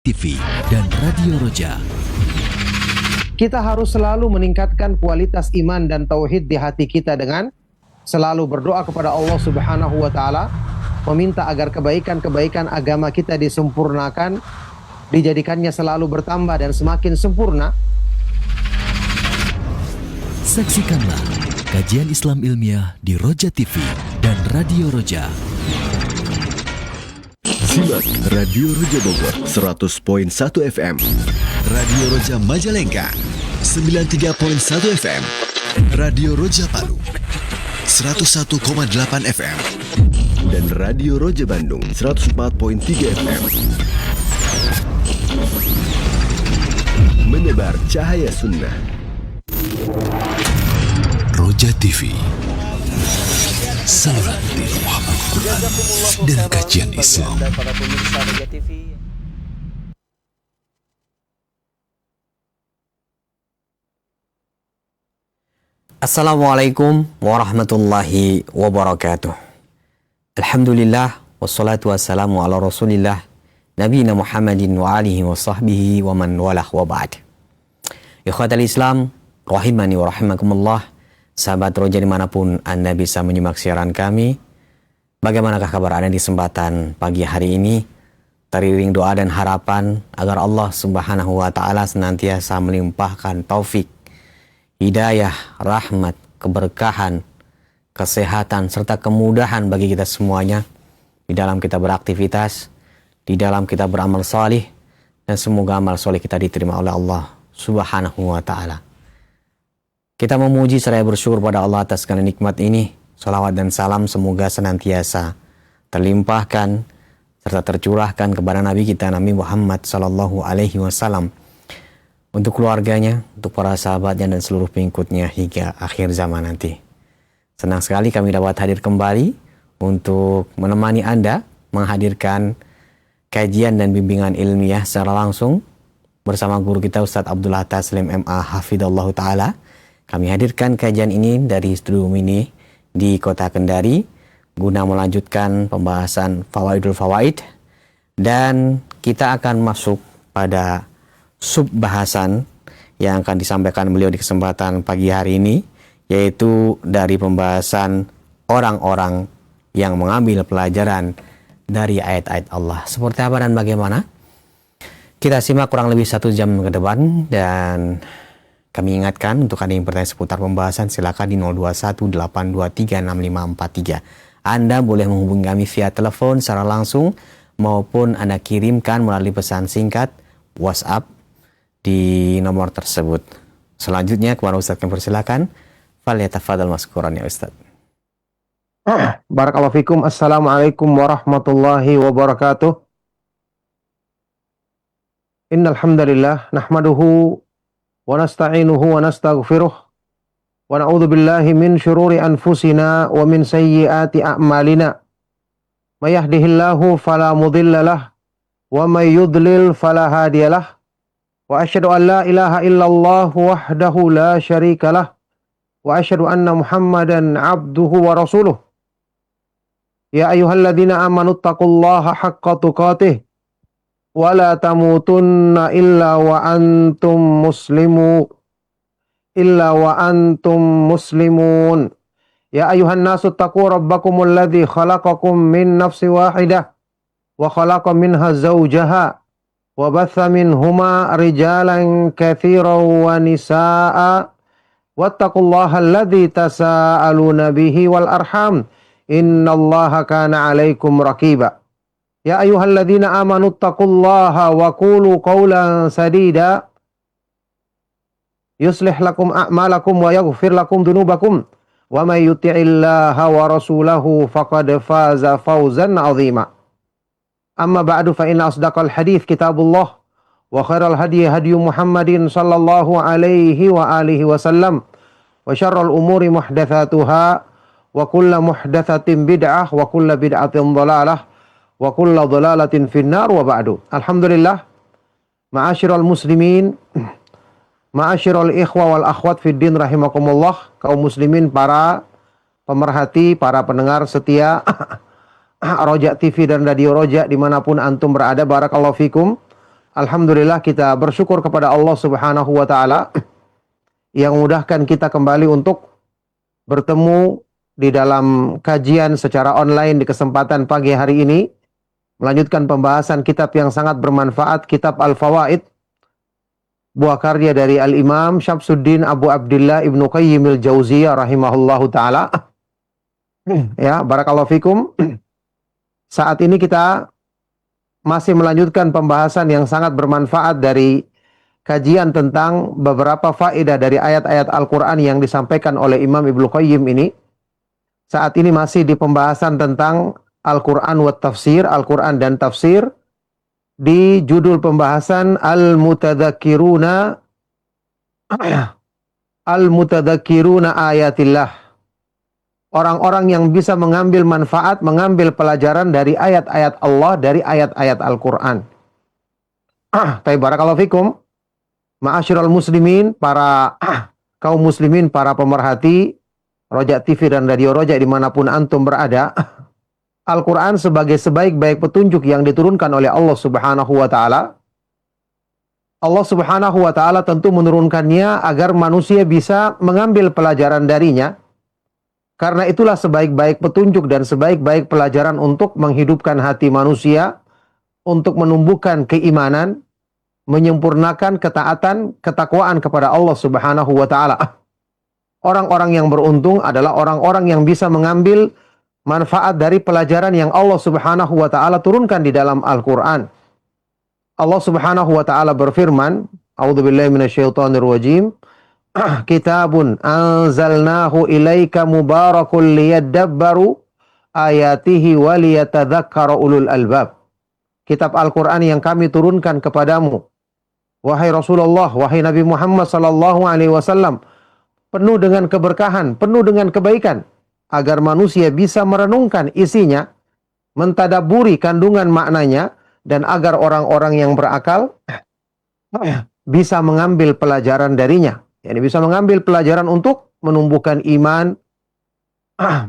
TV dan Radio Roja. Kita harus selalu meningkatkan kualitas iman dan tauhid di hati kita dengan selalu berdoa kepada Allah Subhanahu wa taala, meminta agar kebaikan-kebaikan agama kita disempurnakan, dijadikannya selalu bertambah dan semakin sempurna. Saksikanlah kajian Islam ilmiah di Roja TV dan Radio Roja. Simak Radio Roja Bogor 100.1 FM, Radio Roja Majalengka 93.1 FM, Radio Roja Palu 101,8 FM, dan Radio Roja Bandung 104.3 FM. Menebar cahaya sunnah. Roja TV, saluran tilawah Al-Quran dan kajian Islam. Assalamualaikum warahmatullahi wabarakatuh. Alhamdulillah wassalatu wassalamu ala rasulillah nabiyina Muhammadin wa alihi wa sahbihi wa man walah wa ba'd. Ikhwatal Islam rahimani wa rahimakumullah. Sahabat Roja dimanapun Anda bisa menyimak siaran kami, bagaimanakah kabar Anda di kesempatan pagi hari ini? Teriring doa dan harapan agar Allah Subhanahu wa ta'ala senantiasa melimpahkan taufik, hidayah, rahmat, keberkahan, kesehatan, serta kemudahan bagi kita semuanya di dalam kita beraktivitas, di dalam kita beramal salih, dan semoga amal salih kita diterima oleh Allah Subhanahu wa ta'ala. Kita memuji seraya bersyukur pada Allah atas segala nikmat ini. Salawat dan salam semoga senantiasa terlimpahkan serta tercurahkan kepada Nabi kita Nabi Muhammad sallallahu alaihi wasallam, untuk keluarganya, untuk para sahabatnya dan seluruh pengikutnya hingga akhir zaman nanti. Senang sekali kami dapat hadir kembali untuk menemani Anda menghadirkan kajian dan bimbingan ilmiah secara langsung bersama guru kita Ustadz Abdul Taslim MA Hafidhallahu Ta'ala. Kami hadirkan kajian ini dari studio mini di Kota Kendari guna melanjutkan pembahasan Fawaidul Fawaid, dan kita akan masuk pada sub bahasan yang akan disampaikan beliau di kesempatan pagi hari ini, yaitu dari pembahasan orang-orang yang mengambil pelajaran dari ayat-ayat Allah. Seperti apa dan bagaimana? Kita simak kurang lebih 1 jam ke depan, dan kami ingatkan untuk Anda yang bertanya seputar pembahasan, silakan di 0218236543. Anda boleh menghubungi kami via telepon secara langsung maupun Anda kirimkan melalui pesan singkat WhatsApp di nomor tersebut. Selanjutnya kepada Ustaz kami persilakan. Falyatafadhal maskuran ya Ustaz. Barakallahu fikum. Assalamualaikum warahmatullahi wabarakatuh. Innal hamdalillah nahmaduhu wa nasta'inuhu wa nastaghfiruh wa na'udzu billahi min syururi anfusina wa min sayyiati a'malina. May yahdihillahu fala mudilla lahu wa may yudlil fala hadiyalah. Wa asyhadu an la ilaha illallah wahdahu la syarika lah wa asyhadu anna Muhammadan abduhu wa rasuluh. Ya ayyuhalladzina amanu taqullaha haqqa tuqatih wa la tamutunna illa wa antum muslimun. Ya ayyuhan nasu taqu rabbakumul ladzi khalaqakum min nafsin wahidah wa khalaqa minha zawjaha wa batha minhuma rijalan katsiran wa nisaa wattaqullaha alladzi tasaaluna bihi wal arham innallaha kana 'alaikum raqiba. Ya ayyuhalladzina amanu taqullaha wa qulu qawlan sadida yuslih lakum a'malakum wa yaghfir lakum dhunubakum wa may yuti'illaha wa rasulahu faqad faza fawzan 'azima. Amma ba'du fa inna asdaqal hadits kitabullah wa khairal hadyi hadyu Muhammadin sallallahu alaihi wa alihi wasallam wa syarrul umuri muhdatsatuha wa kullu muhdatsatin bid'ah wa kullu bid'atin dhalalah wa kullu dhalalatin finnar wa ba'du. Alhamdulillah, ma'asyiral muslimin, ma'asyiral ikhwa wal akhwat fid din rahimakumullah, kaum muslimin, para pemerhati, para pendengar setia Roja TV dan Radio Roja dimanapun antum berada, barakallahu fikum. Alhamdulillah kita bersyukur kepada Allah Subhanahu wa taala yang memudahkan kita kembali untuk bertemu di dalam kajian secara online di kesempatan pagi hari ini, melanjutkan pembahasan kitab yang sangat bermanfaat, kitab Al-Fawaid, buah karya dari Al-Imam Syamsuddin Abu Abdillah Ibnu Qayyim al-Jauziyah rahimahullahu taala. Ya, barakallahu fikum. Saat ini kita masih melanjutkan pembahasan yang sangat bermanfaat dari kajian tentang beberapa faedah dari ayat-ayat Al-Quran yang disampaikan oleh Imam Ibnu Qayyim ini. Saat ini masih di pembahasan tentang Al-Quran wa tafsir, Al-Quran dan tafsir, di judul pembahasan Al-Mutadzakkiruna Ayatillah. Orang-orang yang bisa mengambil manfaat, mengambil pelajaran dari ayat-ayat Allah, dari ayat-ayat Al-Quran. Tapi barakallahu fikum, ma'asyiral muslimin, para kaum muslimin, para pemerhati Roja TV dan Radio Roja dimanapun antum berada, Al-Quran sebagai sebaik-baik petunjuk yang diturunkan oleh Allah Subhanahu wa ta'ala. Allah Subhanahu wa ta'ala tentu menurunkannya agar manusia bisa mengambil pelajaran darinya. Karena itulah sebaik-baik petunjuk dan sebaik-baik pelajaran untuk menghidupkan hati manusia, untuk menumbuhkan keimanan, menyempurnakan ketaatan, ketakwaan kepada Allah Subhanahu wa taala. Orang-orang yang beruntung adalah orang-orang yang bisa mengambil manfaat dari pelajaran yang Allah Subhanahu wa taala turunkan di dalam Al-Qur'an. Allah Subhanahu wa taala berfirman, A'udzubillahi minasyaitonir rajim. Kitabun anzalnahu ilaika mubarakun liyadabbaru ayatihi wa liyatadzakkara ulul albab. Kitab Al-Quran yang kami turunkan kepadamu, wahai Rasulullah, wahai Nabi Muhammad sallallahu alaihi wasallam, penuh dengan keberkahan, penuh dengan kebaikan, agar manusia bisa merenungkan isinya, mentadaburi kandungan maknanya, dan agar orang-orang yang berakal bisa mengambil pelajaran darinya. Yani bisa mengambil pelajaran untuk menumbuhkan iman,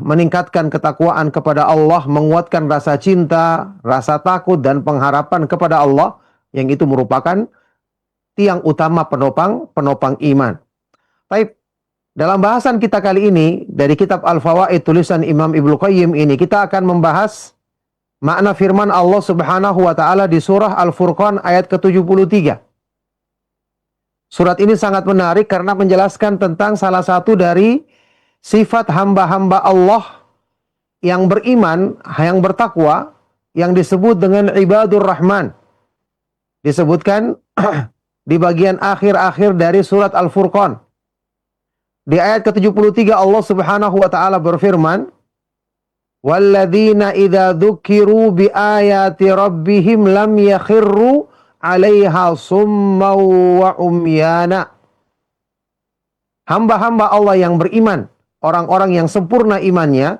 meningkatkan ketakwaan kepada Allah, menguatkan rasa cinta, rasa takut, dan pengharapan kepada Allah, yang itu merupakan tiang utama penopang iman. Baik, dalam bahasan kita kali ini, dari kitab Al-Fawaid tulisan Imam Ibnu Qayyim ini, kita akan membahas makna firman Allah Subhanahu wa ta'ala di surah Al-Furqan ayat ke-73. Surat ini sangat menarik karena menjelaskan tentang salah satu dari sifat hamba-hamba Allah yang beriman, yang bertakwa, yang disebut dengan ibadur rahman. Disebutkan di bagian akhir-akhir dari surat Al-Furqan. Di ayat ke-73 Allah Subhanahu wa taala berfirman, "Walladzina idza dzukiru bi ayati rabbihim lam yakhirru 'alaiha summa wa umyana." Hamba-hamba Allah yang beriman, orang-orang yang sempurna imannya,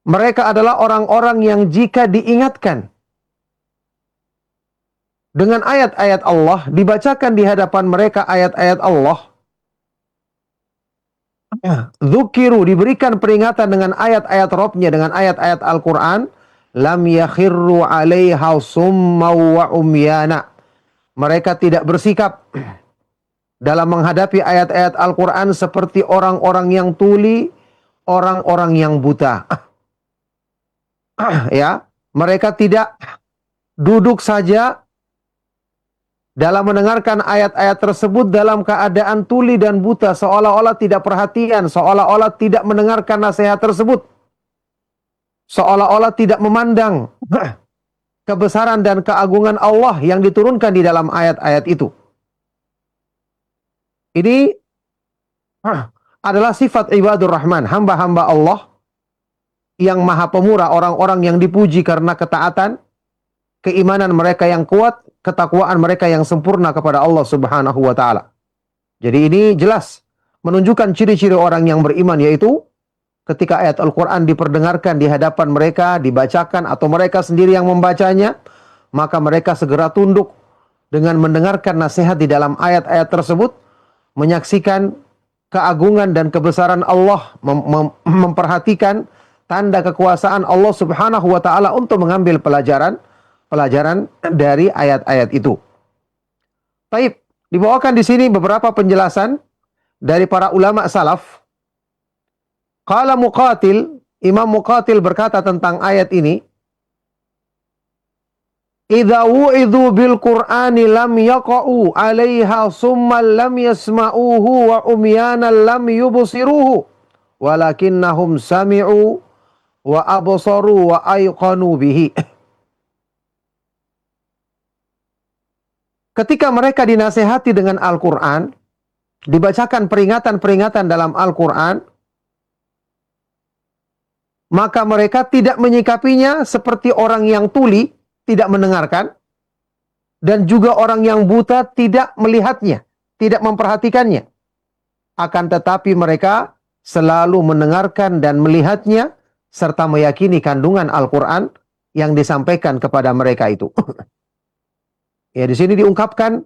mereka adalah orang-orang yang jika diingatkan dengan ayat-ayat Allah, dibacakan di hadapan mereka ayat-ayat Allah, dzukiru, diberikan peringatan dengan ayat-ayat Rabbnya, dengan ayat-ayat Al-Quran, lam yakhirru 'alaiha summa wa umyana. Mereka tidak bersikap dalam menghadapi ayat-ayat Al-Quran seperti orang-orang yang tuli, orang-orang yang buta. Ya, mereka tidak duduk saja dalam mendengarkan ayat-ayat tersebut dalam keadaan tuli dan buta, seolah-olah tidak perhatian, seolah-olah tidak mendengarkan nasihat tersebut, seolah-olah tidak memandang kebesaran dan keagungan Allah yang diturunkan di dalam ayat-ayat itu. Ini adalah sifat ibadur rahman, hamba-hamba Allah yang maha pemurah, orang-orang yang dipuji karena ketaatan, keimanan mereka yang kuat, ketakwaan mereka yang sempurna kepada Allah Subhanahu wa taala. Jadi ini jelas menunjukkan ciri-ciri orang yang beriman, yaitu ketika ayat Al-Quran diperdengarkan di hadapan mereka, dibacakan, atau mereka sendiri yang membacanya, maka mereka segera tunduk dengan mendengarkan nasihat di dalam ayat-ayat tersebut, menyaksikan keagungan dan kebesaran Allah, memperhatikan tanda kekuasaan Allah Subhanahu wa taala untuk mengambil pelajaran pelajaran dari ayat-ayat itu. Baik, dibawakan di sini beberapa penjelasan dari para ulama salaf. Qala Muqatil, Imam Muqatil berkata tentang ayat ini, "Idza wu'idhu bil Qur'ani lam yaqa'u 'alaiha summan lam yasma'uhu wa umyanan lam yubsiruhu, walakinnahum sami'u wa absaru wa ayqanu bihi." Ketika mereka dinasehati dengan Al-Quran, dibacakan peringatan-peringatan dalam Al-Quran, maka mereka tidak menyikapinya seperti orang yang tuli, tidak mendengarkan, dan juga orang yang buta tidak melihatnya, tidak memperhatikannya. Akan tetapi mereka selalu mendengarkan dan melihatnya, serta meyakini kandungan Al-Quran yang disampaikan kepada mereka itu. Ya, di sini diungkapkan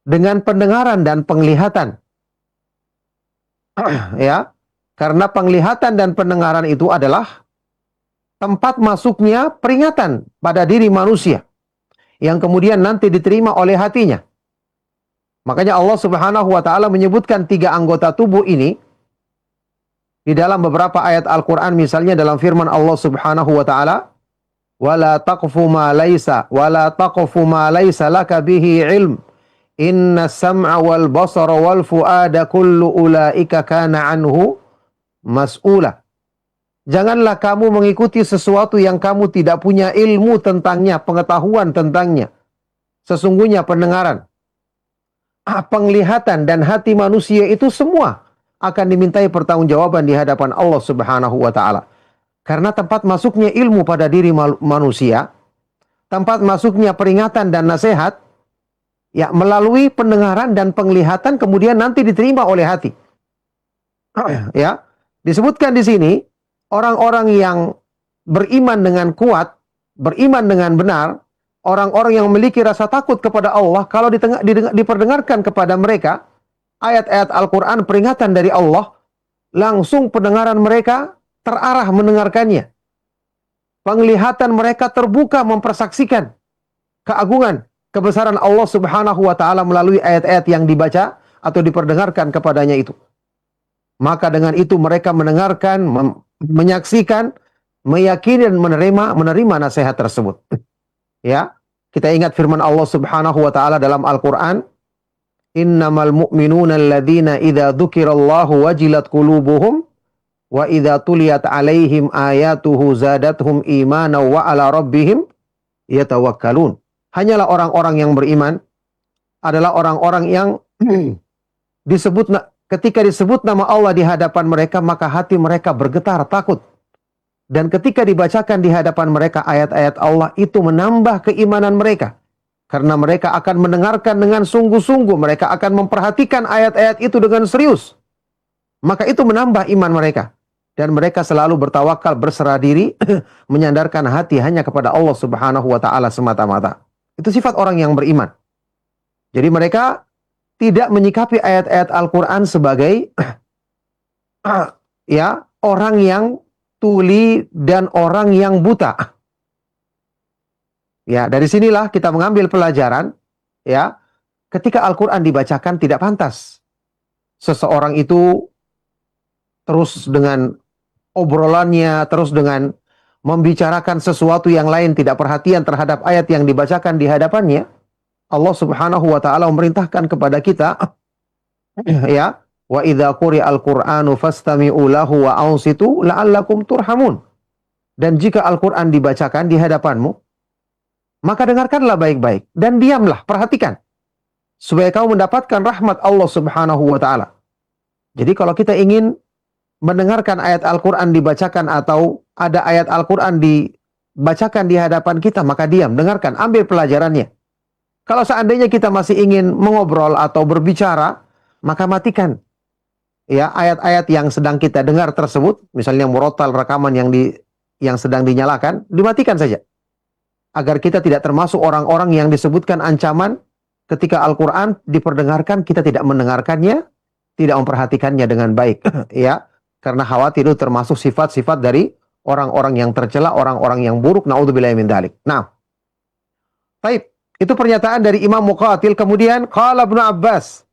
dengan pendengaran dan penglihatan. Ya, karena penglihatan dan pendengaran itu adalah tempat masuknya peringatan pada diri manusia yang kemudian nanti diterima oleh hatinya. Makanya Allah Subhanahu wa taala menyebutkan 3 anggota tubuh ini di dalam beberapa ayat Al-Qur'an, misalnya dalam firman Allah Subhanahu wa taala, wala taqfu ma laysa laka bihi ilm inna sam'a wal basara wal fuada kullu ulaika kana anhu mas'ula. Janganlah kamu mengikuti sesuatu yang kamu tidak punya ilmu tentangnya, pengetahuan tentangnya. Sesungguhnya pendengaran, penglihatan dan hati manusia itu semua akan dimintai pertanggungjawaban di hadapan Allah Subhanahu wa taala. Karena tempat masuknya ilmu pada diri manusia, tempat masuknya peringatan dan nasihat, ya melalui pendengaran dan penglihatan kemudian nanti diterima oleh hati. Ya, disebutkan di sini orang-orang yang beriman dengan kuat, beriman dengan benar, orang-orang yang memiliki rasa takut kepada Allah, kalau diperdengarkan kepada mereka ayat-ayat Al-Quran, peringatan dari Allah, langsung pendengaran mereka terarah mendengarkannya. Penglihatan mereka terbuka mempersaksikan keagungan, kebesaran Allah Subhanahu wa taala melalui ayat-ayat yang dibaca atau diperdengarkan kepadanya itu. Maka dengan itu mereka mendengarkan, menyaksikan, meyakini dan menerima nasihat tersebut. Ya, kita ingat firman Allah Subhanahu wa taala dalam Al-Qur'an, "Innamal mu'minuna alladzina idza dzukirallahu wajilat qulubuhum wa idza tuliyat 'alaihim ayatuhu zadathum imana wa 'ala rabbihim yatawakkalun." Hanyalah orang-orang yang beriman adalah orang-orang yang ketika disebut nama Allah di hadapan mereka, maka hati mereka bergetar takut. Dan ketika dibacakan di hadapan mereka ayat-ayat Allah, itu menambah keimanan mereka. Karena mereka akan mendengarkan dengan sungguh-sungguh, mereka akan memperhatikan ayat-ayat itu dengan serius. Maka itu menambah iman mereka. Dan mereka selalu bertawakal, berserah diri, menyandarkan hati hanya kepada Allah Subhanahu wa taala semata-mata. Itu sifat orang yang beriman. Jadi mereka tidak menyikapi ayat-ayat Al-Quran sebagai ya orang yang tuli dan orang yang buta. Ya, dari sinilah kita mengambil pelajaran, ya, ketika Al-Quran dibacakan tidak pantas seseorang itu terus dengan obrolannya, terus dengan membicarakan sesuatu yang lain, tidak perhatian terhadap ayat yang dibacakan di hadapannya. Allah Subhanahu wa taala memerintahkan kepada kita, ya, wa idza quri'al Qur'anu fastami'u lahu wa ansitu la'allakum turhamun. Dan jika Al-Qur'an dibacakan di hadapanmu, maka dengarkanlah baik-baik dan diamlah, perhatikan, supaya kamu mendapatkan rahmat Allah Subhanahu wa taala. Jadi kalau kita ingin mendengarkan ayat Al-Quran dibacakan atau ada ayat Al-Quran dibacakan di hadapan kita, maka diam, dengarkan, ambil pelajarannya. Kalau seandainya kita masih ingin mengobrol atau berbicara, maka matikan ya ayat-ayat yang sedang kita dengar tersebut, misalnya murotal rekaman yang sedang dinyalakan, dimatikan saja. Agar kita tidak termasuk orang-orang yang disebutkan ancaman ketika Al-Quran diperdengarkan, kita tidak mendengarkannya, tidak memperhatikannya dengan baik. Ya, karena khawatir itu termasuk sifat-sifat dari orang-orang yang tercela, orang-orang yang buruk. Na'udzubillahi min dzalik. Nah, Taib. Itu pernyataan dari Imam Muqatil. Kemudian qala Ibnu Abbas,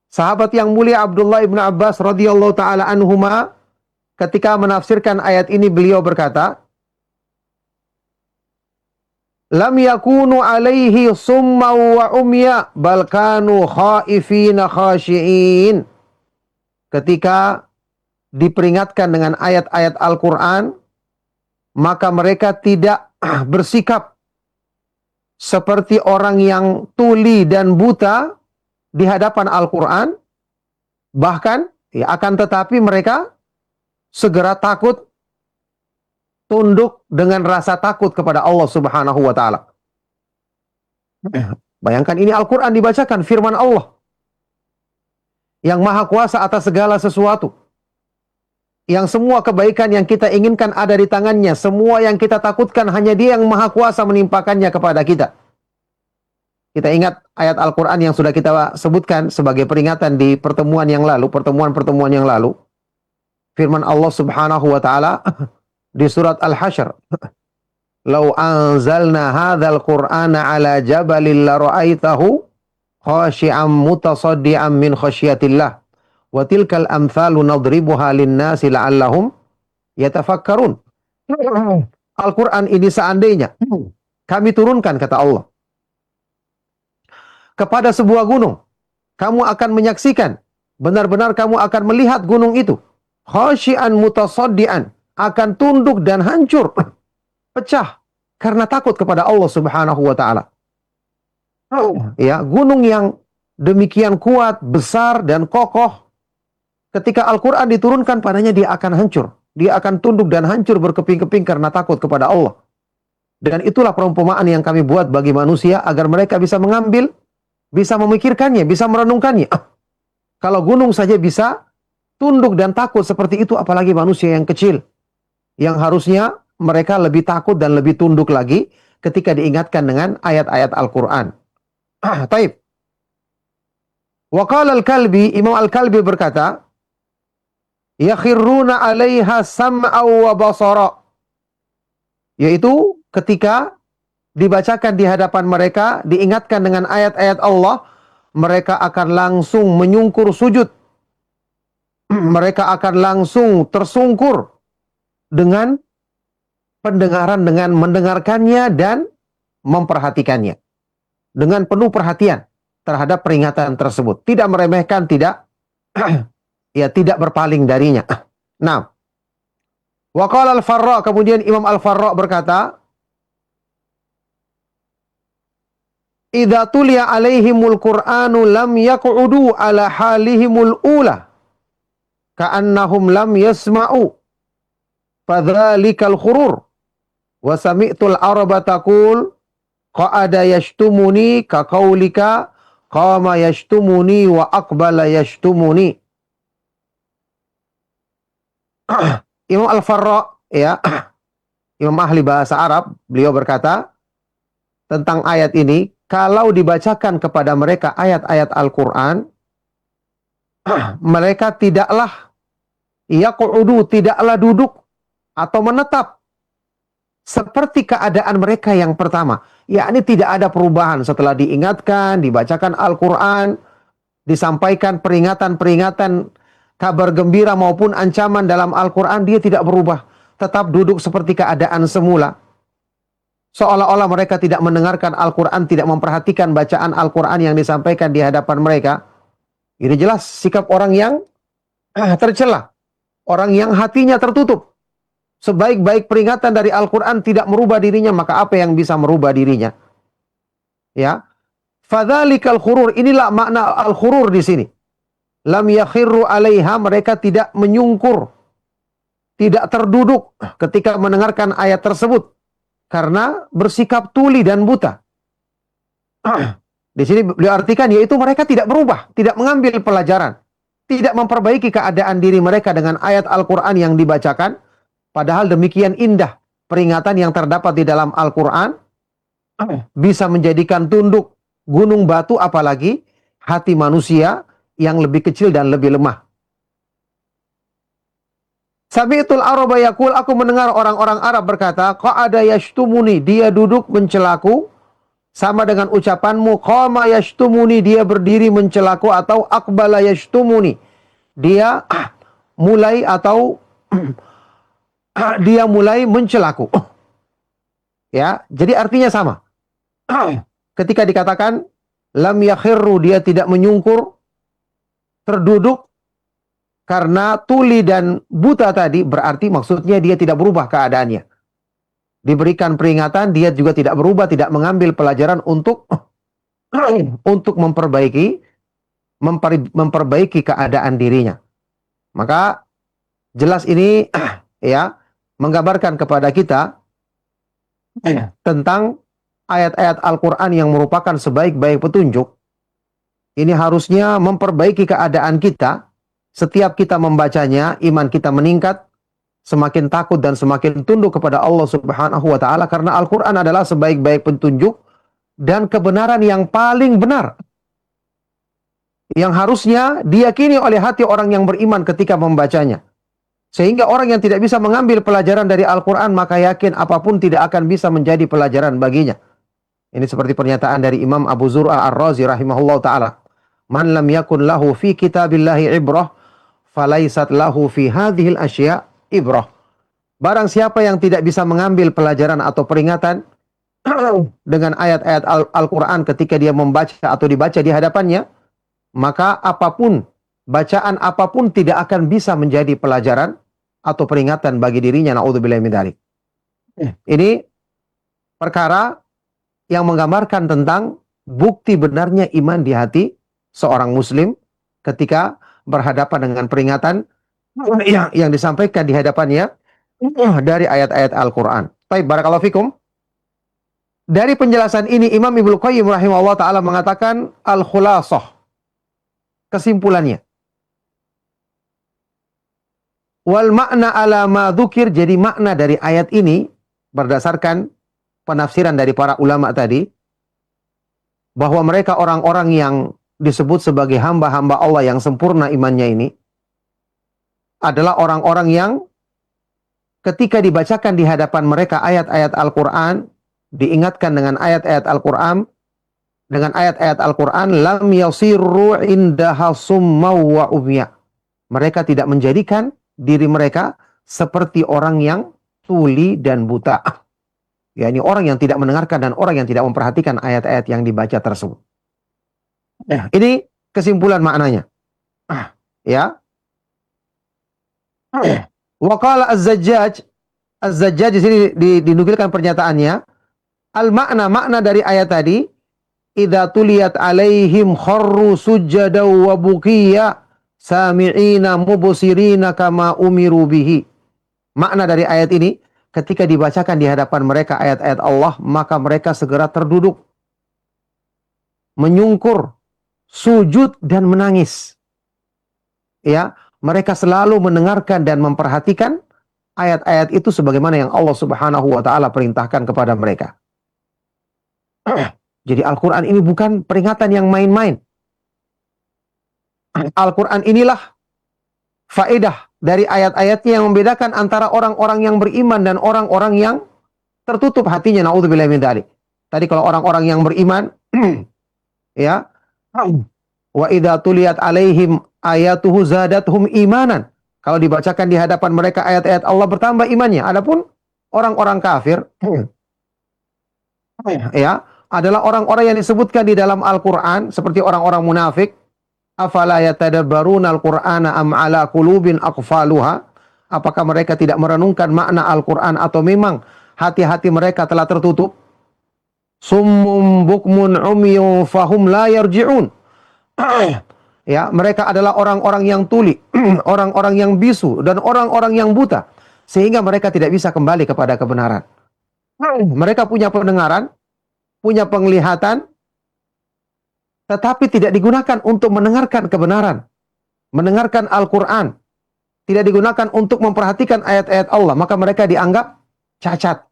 sahabat yang mulia Abdullah Ibnu Abbas radhiyallahu taala anhuma, ketika menafsirkan ayat ini beliau berkata, lam yakunu alaihi summa wa umya bal kanu khaifina khashiin. Ketika diperingatkan dengan ayat-ayat Al-Quran, maka mereka tidak bersikap seperti orang yang tuli dan buta di hadapan Al-Quran. Bahkan, ya, akan tetapi mereka segera takut, tunduk dengan rasa takut kepada Allah Subhanahu wa Ta'ala. Bayangkan, ini Al-Quran dibacakan, firman Allah yang maha kuasa atas segala sesuatu, yang semua kebaikan yang kita inginkan ada di tangannya, semua yang kita takutkan hanya Dia yang maha kuasa menimpakannya kepada kita. Kita ingat ayat Al-Quran yang sudah kita sebutkan sebagai peringatan di pertemuan yang lalu, pertemuan-pertemuan yang lalu. Firman Allah Subhanahu wa Ta'ala di surat Al-Hasyr, "Lau anzalna hadzal Qur'ana 'ala jabalin la ra'aitahu khashi'an mutasaddian min khasyiatillah wa tilkal amthalu nadribuha lin-nasi la'allahum yatafakkarun." Al-Quran ini seandainya kami turunkan, kata Allah, kepada sebuah gunung, kamu akan menyaksikan, benar-benar kamu akan melihat gunung itu khasyi'an mutasaddian, akan tunduk dan hancur, pecah karena takut kepada Allah Subhanahu wa Ta'ala. Ya, gunung yang demikian kuat, besar dan kokoh, ketika Al-Quran diturunkan padanya, dia akan hancur. Dia akan tunduk dan hancur berkeping-keping karena takut kepada Allah. Dan itulah perumpamaan yang kami buat bagi manusia agar mereka bisa mengambil, bisa memikirkannya, bisa merenungkannya. Kalau gunung saja bisa tunduk dan takut seperti itu, apalagi manusia yang kecil, yang harusnya mereka lebih takut dan lebih tunduk lagi ketika diingatkan dengan ayat-ayat Al-Quran. Taib. Wa qala Al-Kalbi, Imam Al-Kalbi berkata, yakhirruna 'alaiha sam'a wa basara. Yaitu ketika dibacakan di hadapan mereka, diingatkan dengan ayat-ayat Allah, mereka akan langsung menyungkur sujud. Mereka akan langsung tersungkur dengan pendengaran, dengan mendengarkannya dan memperhatikannya dengan penuh perhatian terhadap peringatan tersebut, tidak meremehkan, tidak ya, tidak berpaling darinya. Nah, wa qala Al-Farra, kemudian Imam Al-Farra berkata, idza tuliya alaihimul Qur'anu lam yaq'udu ala halihimul ula ka'annahum lam yasma'u fadzalikal khurur wa sami'tul araba taqul qa'ada yashtumuni ka qaulika qama yashtumuni wa aqbala yashtumuni. Imam Al-Farra, ya, Imam ahli bahasa Arab, beliau berkata tentang ayat ini, kalau dibacakan kepada mereka ayat-ayat Al-Quran, mereka tidaklah yaqudu, tidaklah duduk atau menetap seperti keadaan mereka yang pertama. Yakni tidak ada perubahan setelah diingatkan, dibacakan Al-Quran, disampaikan peringatan-peringatan, kabar gembira maupun ancaman dalam Al-Quran, dia tidak berubah. Tetap duduk seperti keadaan semula. Seolah-olah mereka tidak mendengarkan Al-Quran, tidak memperhatikan bacaan Al-Quran yang disampaikan di hadapan mereka. Ini jelas sikap orang yang tercela. Orang yang hatinya tertutup. Sebaik-baik peringatan dari Al-Quran tidak merubah dirinya, maka apa yang bisa merubah dirinya? Ya. Fadzalikal khurur, inilah makna al-khurur di sini. Lam yakhirru 'alaiha, mereka tidak menyungkur, tidak terduduk ketika mendengarkan ayat tersebut karena bersikap tuli dan buta. Di sini beliau artikan, yaitu mereka tidak berubah, tidak mengambil pelajaran, tidak memperbaiki keadaan diri mereka dengan ayat Al-Quran yang dibacakan. Padahal demikian indah peringatan yang terdapat di dalam Al-Quran, bisa menjadikan tunduk gunung batu, apalagi hati manusia yang lebih kecil dan lebih lemah. Sami'tul Araba yaqul, aku mendengar orang-orang Arab berkata, qa'ada yashtumuni, dia duduk mencelaku, sama dengan ucapanmu qama yashtumuni, dia berdiri mencelaku, atau aqbala yashtumuni, dia mulai atau dia mulai mencelaku. Ya, jadi artinya sama. Ketika dikatakan lam yakhirru, dia tidak menyungkur, terduduk karena tuli dan buta tadi, berarti maksudnya dia tidak berubah keadaannya. Diberikan peringatan, dia juga tidak berubah, tidak mengambil pelajaran untuk memperbaiki keadaan dirinya. Maka jelas ini ya menggambarkan kepada kita tentang ayat-ayat Al-Quran yang merupakan sebaik-baik petunjuk. Ini harusnya memperbaiki keadaan kita. Setiap kita membacanya, iman kita meningkat, semakin takut dan semakin tunduk kepada Allah Subhanahu wa Ta'ala, karena Al-Quran adalah sebaik-baik petunjuk dan kebenaran yang paling benar, yang harusnya diyakini oleh hati orang yang beriman ketika membacanya. Sehingga orang yang tidak bisa mengambil pelajaran dari Al-Quran, maka yakin apapun tidak akan bisa menjadi pelajaran baginya. Ini seperti pernyataan dari Imam Abu Zur'a Ar-Razi rahimahullah ta'ala. Man lam yakun lahu fi kitabillahi ibrah, falaisat lahu fi hadhil asya' ibrah. Barang siapa yang tidak bisa mengambil pelajaran atau peringatan dengan ayat-ayat Al-Quran ketika dia membaca atau dibaca di hadapannya, maka bacaan apapun tidak akan bisa menjadi pelajaran atau peringatan bagi dirinya. Na'udzubillahi min dzalik. Ini perkara yang menggambarkan tentang bukti benarnya iman di hati seorang muslim ketika berhadapan dengan peringatan yang disampaikan di hadapannya dari ayat-ayat Al-Quran. Baik, barakallahu fikum. Dari penjelasan ini Imam Ibnu Qayyim rahimahullah ta'ala mengatakan al-khulasah, kesimpulannya. Wal makna ala ma dzukir, jadi makna dari ayat ini berdasarkan penafsiran dari para ulama tadi, bahwa mereka orang-orang yang disebut sebagai hamba-hamba Allah yang sempurna imannya ini adalah orang-orang yang ketika dibacakan di hadapan mereka ayat-ayat Al-Quran, diingatkan dengan ayat-ayat Al-Quran, lam yasirru indaha summa wa umya. Mereka tidak menjadikan diri mereka seperti orang yang tuli dan buta. Ya, ini orang yang tidak mendengarkan dan orang yang tidak memperhatikan ayat-ayat yang dibaca tersebut. Ini kesimpulan maknanya. Ya. Wa qala Az-Zajjaj di sini dinukilkan pernyataannya, makna dari ayat tadi, idza tuliyat alaihim kharru sujada wa buqiya sami'ina mubsirina kama umiru bihi. Makna dari ayat ini, ketika dibacakan di hadapan mereka ayat-ayat Allah, maka mereka segera terduduk, menyungkur, sujud dan menangis. Ya, mereka selalu mendengarkan dan memperhatikan ayat-ayat itu sebagaimana yang Allah Subhanahu wa taala perintahkan kepada mereka. Jadi Al-Quran ini bukan peringatan yang main-main. Al-Quran inilah faedah dari ayat-ayatnya yang membedakan antara orang-orang yang beriman dan orang-orang yang tertutup hatinya. Na'udzubillahi min dzalik. Tadi kalau orang-orang yang beriman, ya, wa idza tuliyat alaihim ayatuhu zadatuhum imanan. Kalau dibacakan di hadapan mereka ayat-ayat Allah, bertambah imannya. Adapun orang-orang kafir, ya, adalah orang-orang yang disebutkan di dalam Al-Quran seperti orang-orang munafik. Afala yatadabbaruna al-Qur'ana am ala qulubin aqfaluha? Apakah mereka tidak merenungkan makna Al-Quran atau memang hati-hati mereka telah tertutup? Summum bukmun umyun fahum la yarji'un. Ya, mereka adalah orang-orang yang tuli, orang-orang yang bisu dan orang-orang yang buta, sehingga mereka tidak bisa kembali kepada kebenaran. Mereka punya pendengaran, punya penglihatan, tetapi tidak digunakan untuk mendengarkan kebenaran, mendengarkan Al-Quran, tidak digunakan untuk memperhatikan ayat-ayat Allah, maka mereka dianggap cacat,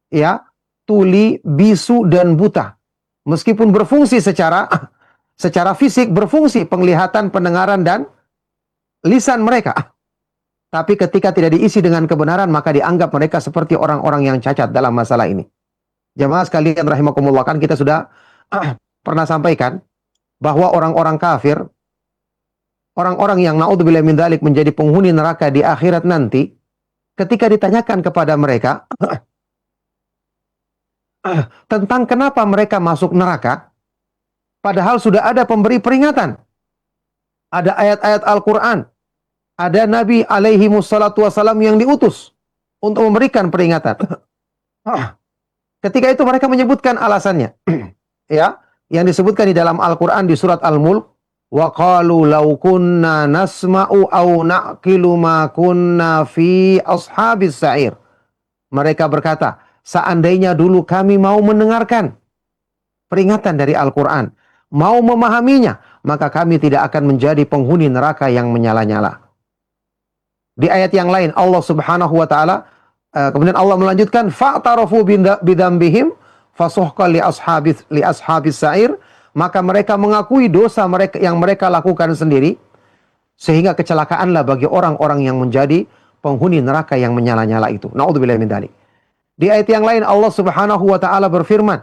ya, tuli, bisu dan buta. Meskipun berfungsi secara fisik, berfungsi penglihatan, pendengaran dan lisan mereka, tapi ketika tidak diisi dengan kebenaran, maka dianggap mereka seperti orang-orang yang cacat dalam masalah ini. Jamaah sekalian rahimakumullah, kan kita sudah pernah sampaikan bahwa orang-orang kafir, orang-orang yang naudzubillah min dzalik menjadi penghuni neraka di akhirat nanti, ketika ditanyakan kepada mereka tentang kenapa mereka masuk neraka, padahal sudah ada pemberi peringatan. Ada ayat-ayat Al-Quran, ada Nabi alaihi wassalatu wassalam yang diutus untuk memberikan peringatan. Ketika itu mereka menyebutkan alasannya. Ya, yang disebutkan di dalam Al-Quran di surat Al-Mulk, wa qalu law kunna nasma'u aw na'qilu ma kunna fi ashabis sa'ir. Mereka berkata, seandainya dulu kami mau mendengarkan peringatan dari Al-Quran, mau memahaminya, maka kami tidak akan menjadi penghuni neraka yang menyala-nyala. Di ayat yang lain Allah Subhanahu wa taala kemudian Allah melanjutkan fa'tarafu bidzambihim fasuhqan li ashabis sa'ir, maka mereka mengakui dosa mereka yang mereka lakukan sendiri, sehingga kecelakaanlah bagi orang-orang yang menjadi penghuni neraka yang menyala-nyala itu. Naudzubillahi min dzalik. Di ayat yang lain Allah Subhanahu wa taala berfirman,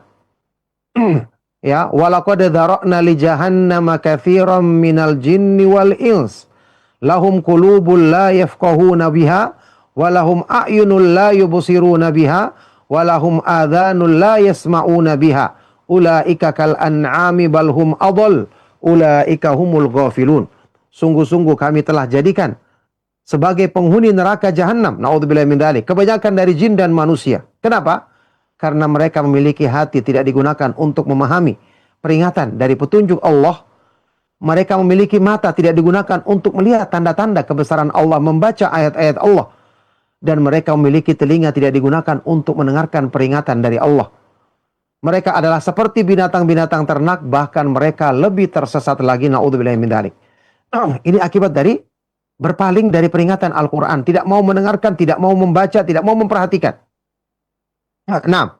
ya, walaqad dzara'na li jahannama katsiran minal jinni wal ins lahum qulubun la yafqahuna biha wa lahum a'yunun la yubsiruna biha wa lahum adhanun la yasma'una biha ulaika kal an'ami bal hum adall ulaika humul ghafilun. Sungguh-sungguh kami telah jadikan sebagai penghuni neraka jahanam, naudzubillahi min dzalik, kebanyakan dari jin dan manusia. Kenapa? Karena mereka memiliki hati tidak digunakan untuk memahami peringatan dari petunjuk Allah. Mereka memiliki mata tidak digunakan untuk melihat tanda-tanda kebesaran Allah, membaca ayat-ayat Allah. Dan mereka memiliki telinga tidak digunakan untuk mendengarkan peringatan dari Allah. Mereka adalah seperti binatang-binatang ternak, bahkan mereka lebih tersesat lagi, naudzubillahi min dzalik. Ini akibat dari berpaling dari peringatan Al-Quran, tidak mau mendengarkan, tidak mau membaca, tidak mau memperhatikan. Nah,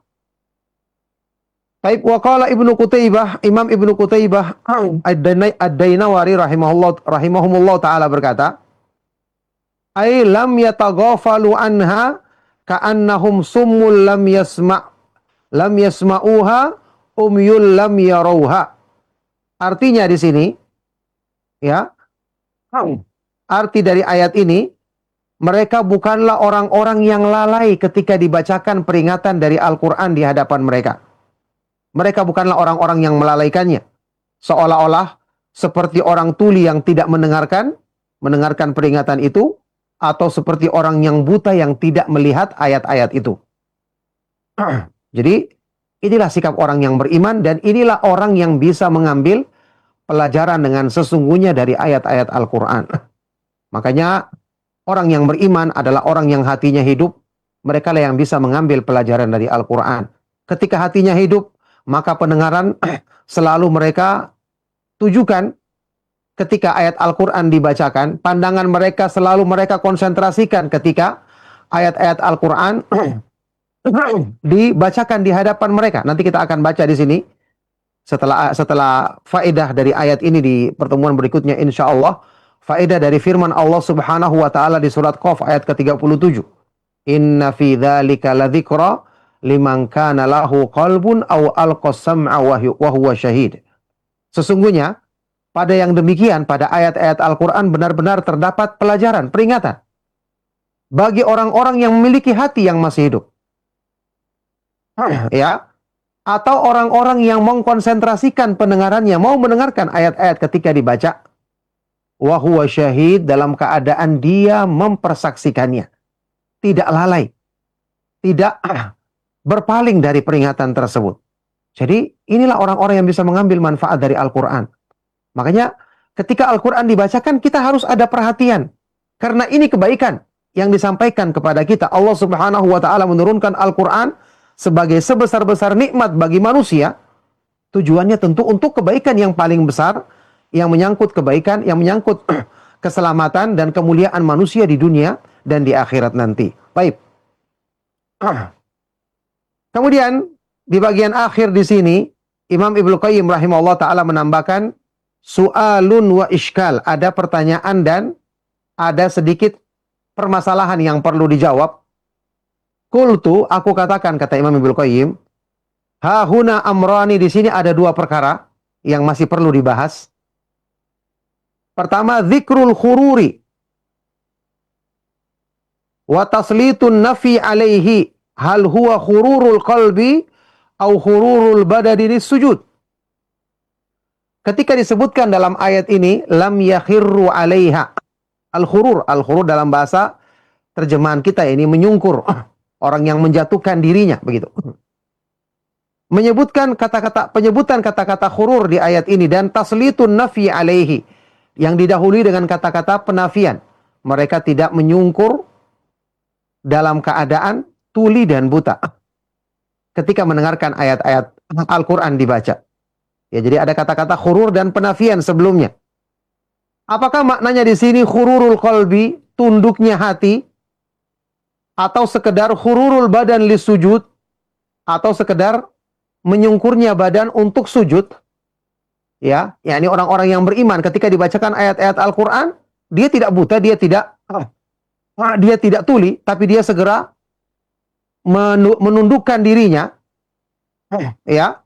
baik, waqala Ibnu Qutaibah, Imam Ibnu Qutaibah Ad-Dainawari rahimahumullah taala berkata, ay lam yataghafalu anha ka'annahum summul lam yasma'uha umyul lam yarauha. Artinya di sini, ya, arti dari ayat ini, mereka bukanlah orang-orang yang lalai ketika dibacakan peringatan dari Al-Quran di hadapan mereka. Mereka bukanlah orang-orang yang melalaikannya. Seolah-olah seperti orang tuli yang tidak mendengarkan peringatan itu, atau seperti orang yang buta yang tidak melihat ayat-ayat itu. Jadi, inilah sikap orang yang beriman, dan inilah orang yang bisa mengambil pelajaran dengan sesungguhnya dari ayat-ayat Al-Quran. Makanya, orang yang beriman adalah orang yang hatinya hidup. Mereka lah yang bisa mengambil pelajaran dari Al-Quran. Ketika hatinya hidup, maka pendengaran selalu mereka tujukan ketika ayat Al-Quran dibacakan. Pandangan mereka selalu mereka konsentrasikan ketika ayat-ayat Al-Quran dibacakan di hadapan mereka. Nanti kita akan baca di sini setelah faedah dari ayat ini di pertemuan berikutnya insya Allah. Faedah dari firman Allah Subhanahu wa taala di surat Qaf ayat ke-37. Inna fi dzalika ladzikra liman kana lahu qalbun aw alqas sam'a wa huwa syahid. Sesungguhnya pada yang demikian, pada ayat-ayat Al-Qur'an benar-benar terdapat pelajaran, peringatan bagi orang-orang yang memiliki hati yang masih hidup. Ya, atau orang-orang yang mengkonsentrasikan pendengarannya, mau mendengarkan ayat-ayat ketika dibaca. Wa huwa syahid, dalam keadaan dia mempersaksikannya. Tidak lalai. Tidak berpaling dari peringatan tersebut. Jadi inilah orang-orang yang bisa mengambil manfaat dari Al-Quran. Makanya ketika Al-Quran dibacakan kita harus ada perhatian. Karena ini kebaikan yang disampaikan kepada kita. Allah Subhanahu wa ta'ala menurunkan Al-Quran sebagai sebesar-besar nikmat bagi manusia. Tujuannya tentu untuk kebaikan yang paling besar, yang menyangkut kebaikan, yang menyangkut keselamatan dan kemuliaan manusia di dunia dan di akhirat nanti. Baik. Kemudian di bagian akhir di sini Imam Ibnu Qayyim rahimahullah taala menambahkan su'alun wa iskal, ada pertanyaan dan ada sedikit permasalahan yang perlu dijawab. Qultu, aku katakan, kata Imam Ibnu Qayyim, Hahuna amrani, di sini ada dua perkara yang masih perlu dibahas. Pertama, dzikrul khururi wa taslitun nafi alaihi, hal huwa khururul qalbi au khururul badani sujud. Ketika disebutkan dalam ayat ini lam yakhirru alaiha, al-khurur dalam bahasa terjemahan kita ini menyungkur, orang yang menjatuhkan dirinya begitu. Penyebutan kata-kata khurur di ayat ini dan taslitun nafi alaihi yang didahului dengan kata-kata penafian. Mereka tidak menyungkur dalam keadaan tuli dan buta ketika mendengarkan ayat-ayat Al-Quran dibaca. Ya, jadi ada kata-kata khurur dan penafian sebelumnya. Apakah maknanya di sini khururul qalbi, tunduknya hati, atau sekedar khururul badan lis sujud, atau sekedar menyungkurnya badan untuk sujud? Ya, ini orang-orang yang beriman ketika dibacakan ayat-ayat Al-Quran, dia tidak buta, dia tidak tuli, tapi dia segera menundukkan dirinya, ya,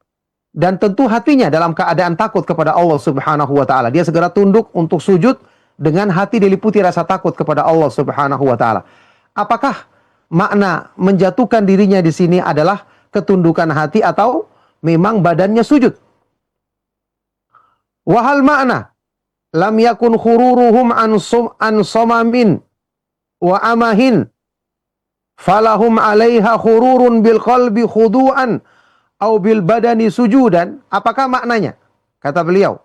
dan tentu hatinya dalam keadaan takut kepada Allah Subhanahu wa taala. Dia segera tunduk untuk sujud dengan hati diliputi rasa takut kepada Allah Subhanahu wa taala. Apakah makna menjatuhkan dirinya di sini adalah ketundukan hati atau memang badannya sujud? Wahal makna lam yakun khururuhum an somamin wa amahin falahum alaiha khururun bil qalbi khudu'an au bil badani sujudan. Apakah maknanya? Kata beliau,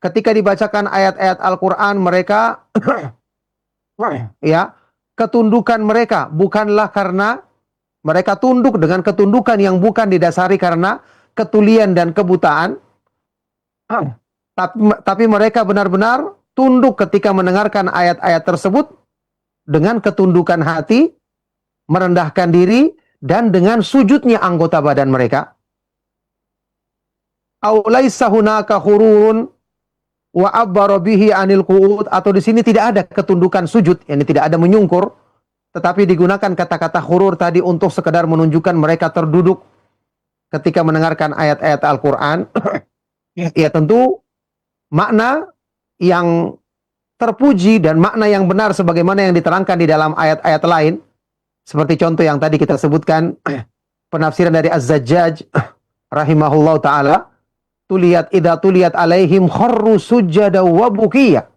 ketika dibacakan ayat-ayat Al-Quran mereka ya, ketundukan mereka bukanlah karena mereka tunduk dengan ketundukan yang bukan didasari karena ketulian dan kebutaan, tapi mereka benar-benar tunduk ketika mendengarkan ayat-ayat tersebut dengan ketundukan hati, merendahkan diri, dan dengan sujudnya anggota badan mereka. Aw laisa hunaka khururun wa abbara bihi anil qu'ud, atau di sini tidak ada ketundukan sujud, yakni tidak ada menyungkur, tetapi digunakan kata-kata khurur tadi untuk sekedar menunjukkan mereka terduduk ketika mendengarkan ayat-ayat Al-Quran. Ya, tentu makna yang terpuji dan makna yang benar sebagaimana yang diterangkan di dalam ayat-ayat lain, seperti contoh yang tadi kita sebutkan, penafsiran dari Az-Zajjaj rahimahullah ta'ala, idza tuliyat alaihim kharru sujjada wa bukiya.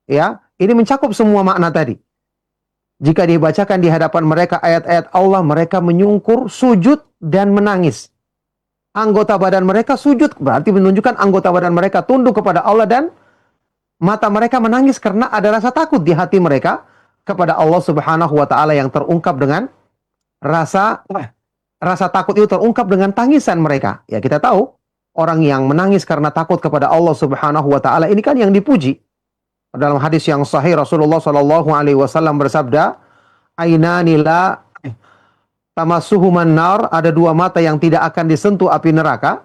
Ya, ini mencakup semua makna tadi. Jika dibacakan di hadapan mereka ayat-ayat Allah, mereka menyungkur, sujud, dan menangis. Anggota badan mereka sujud, berarti menunjukkan anggota badan mereka tunduk kepada Allah, dan mata mereka menangis karena ada rasa takut di hati mereka kepada Allah Subhanahu wa taala yang terungkap dengan rasa takut itu terungkap dengan tangisan mereka. Ya, kita tahu orang yang menangis karena takut kepada Allah Subhanahu wa taala ini kan yang dipuji. Dalam hadis yang sahih Rasulullah sallallahu alaihi wasallam bersabda, "Ainani la tamassuhuman nar", ada dua mata yang tidak akan disentuh api neraka.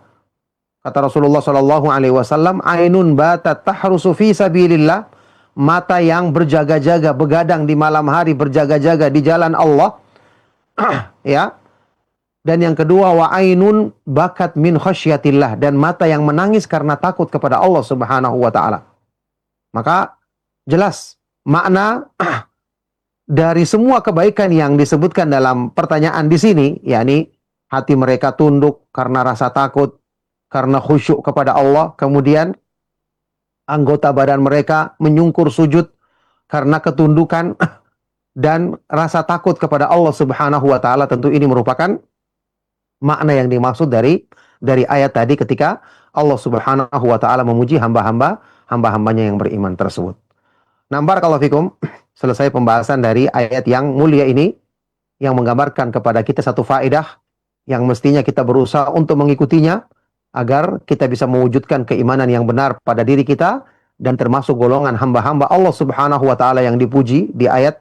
Kata Rasulullah sallallahu alaihi wasallam, "Ainun batat tahrusu fi sabilillah", mata yang berjaga-jaga, begadang di malam hari, berjaga-jaga di jalan Allah. Ya. Dan yang kedua, wa ainun bakat min khasyatillah, dan mata yang menangis karena takut kepada Allah Subhanahu wa taala. Maka jelas makna dari semua kebaikan yang disebutkan dalam pertanyaan di sini, yakni hati mereka tunduk karena rasa takut, karena khusyuk kepada Allah, kemudian anggota badan mereka menyungkur sujud karena ketundukan dan rasa takut kepada Allah Subhanahu wa taala. Tentu ini merupakan makna yang dimaksud dari ayat tadi ketika Allah Subhanahu wa taala memuji hamba-hambanya yang beriman tersebut. Nah, barakallahu fikum, selesai pembahasan dari ayat yang mulia ini yang menggambarkan kepada kita satu faedah yang mestinya kita berusaha untuk mengikutinya agar kita bisa mewujudkan keimanan yang benar pada diri kita dan termasuk golongan hamba-hamba Allah Subhanahu wa taala yang dipuji di ayat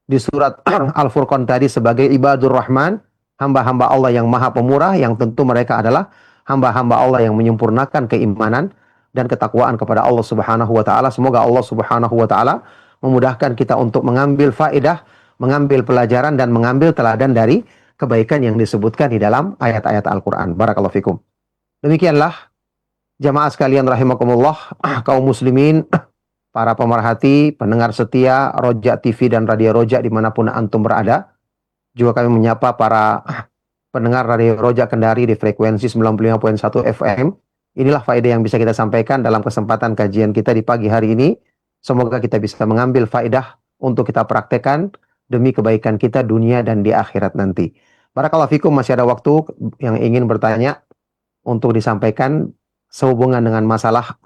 di surat Al-Furqan tadi sebagai ibadur rahman, hamba-hamba Allah yang maha pemurah, yang tentu mereka adalah hamba-hamba Allah yang menyempurnakan keimanan dan ketakwaan kepada Allah Subhanahu wa taala. Semoga Allah Subhanahu wa taala memudahkan kita untuk mengambil faedah, mengambil pelajaran dan mengambil teladan dari kebaikan yang disebutkan di dalam ayat-ayat Al-Quran. Barakallahu fikum. Demikianlah jamaah sekalian rahimakumullah, kaum muslimin, para pemerhati, pendengar setia Roja TV dan Radio Roja dimanapun antum berada. Juga kami menyapa para pendengar Radio Roja Kendari di frekuensi 95.1 FM. Inilah faedah yang bisa kita sampaikan dalam kesempatan kajian kita di pagi hari ini. Semoga kita bisa mengambil faedah untuk kita praktekkan demi kebaikan kita dunia dan di akhirat nanti. Barakallahu fikum, masih ada waktu yang ingin bertanya untuk disampaikan sehubungan dengan masalah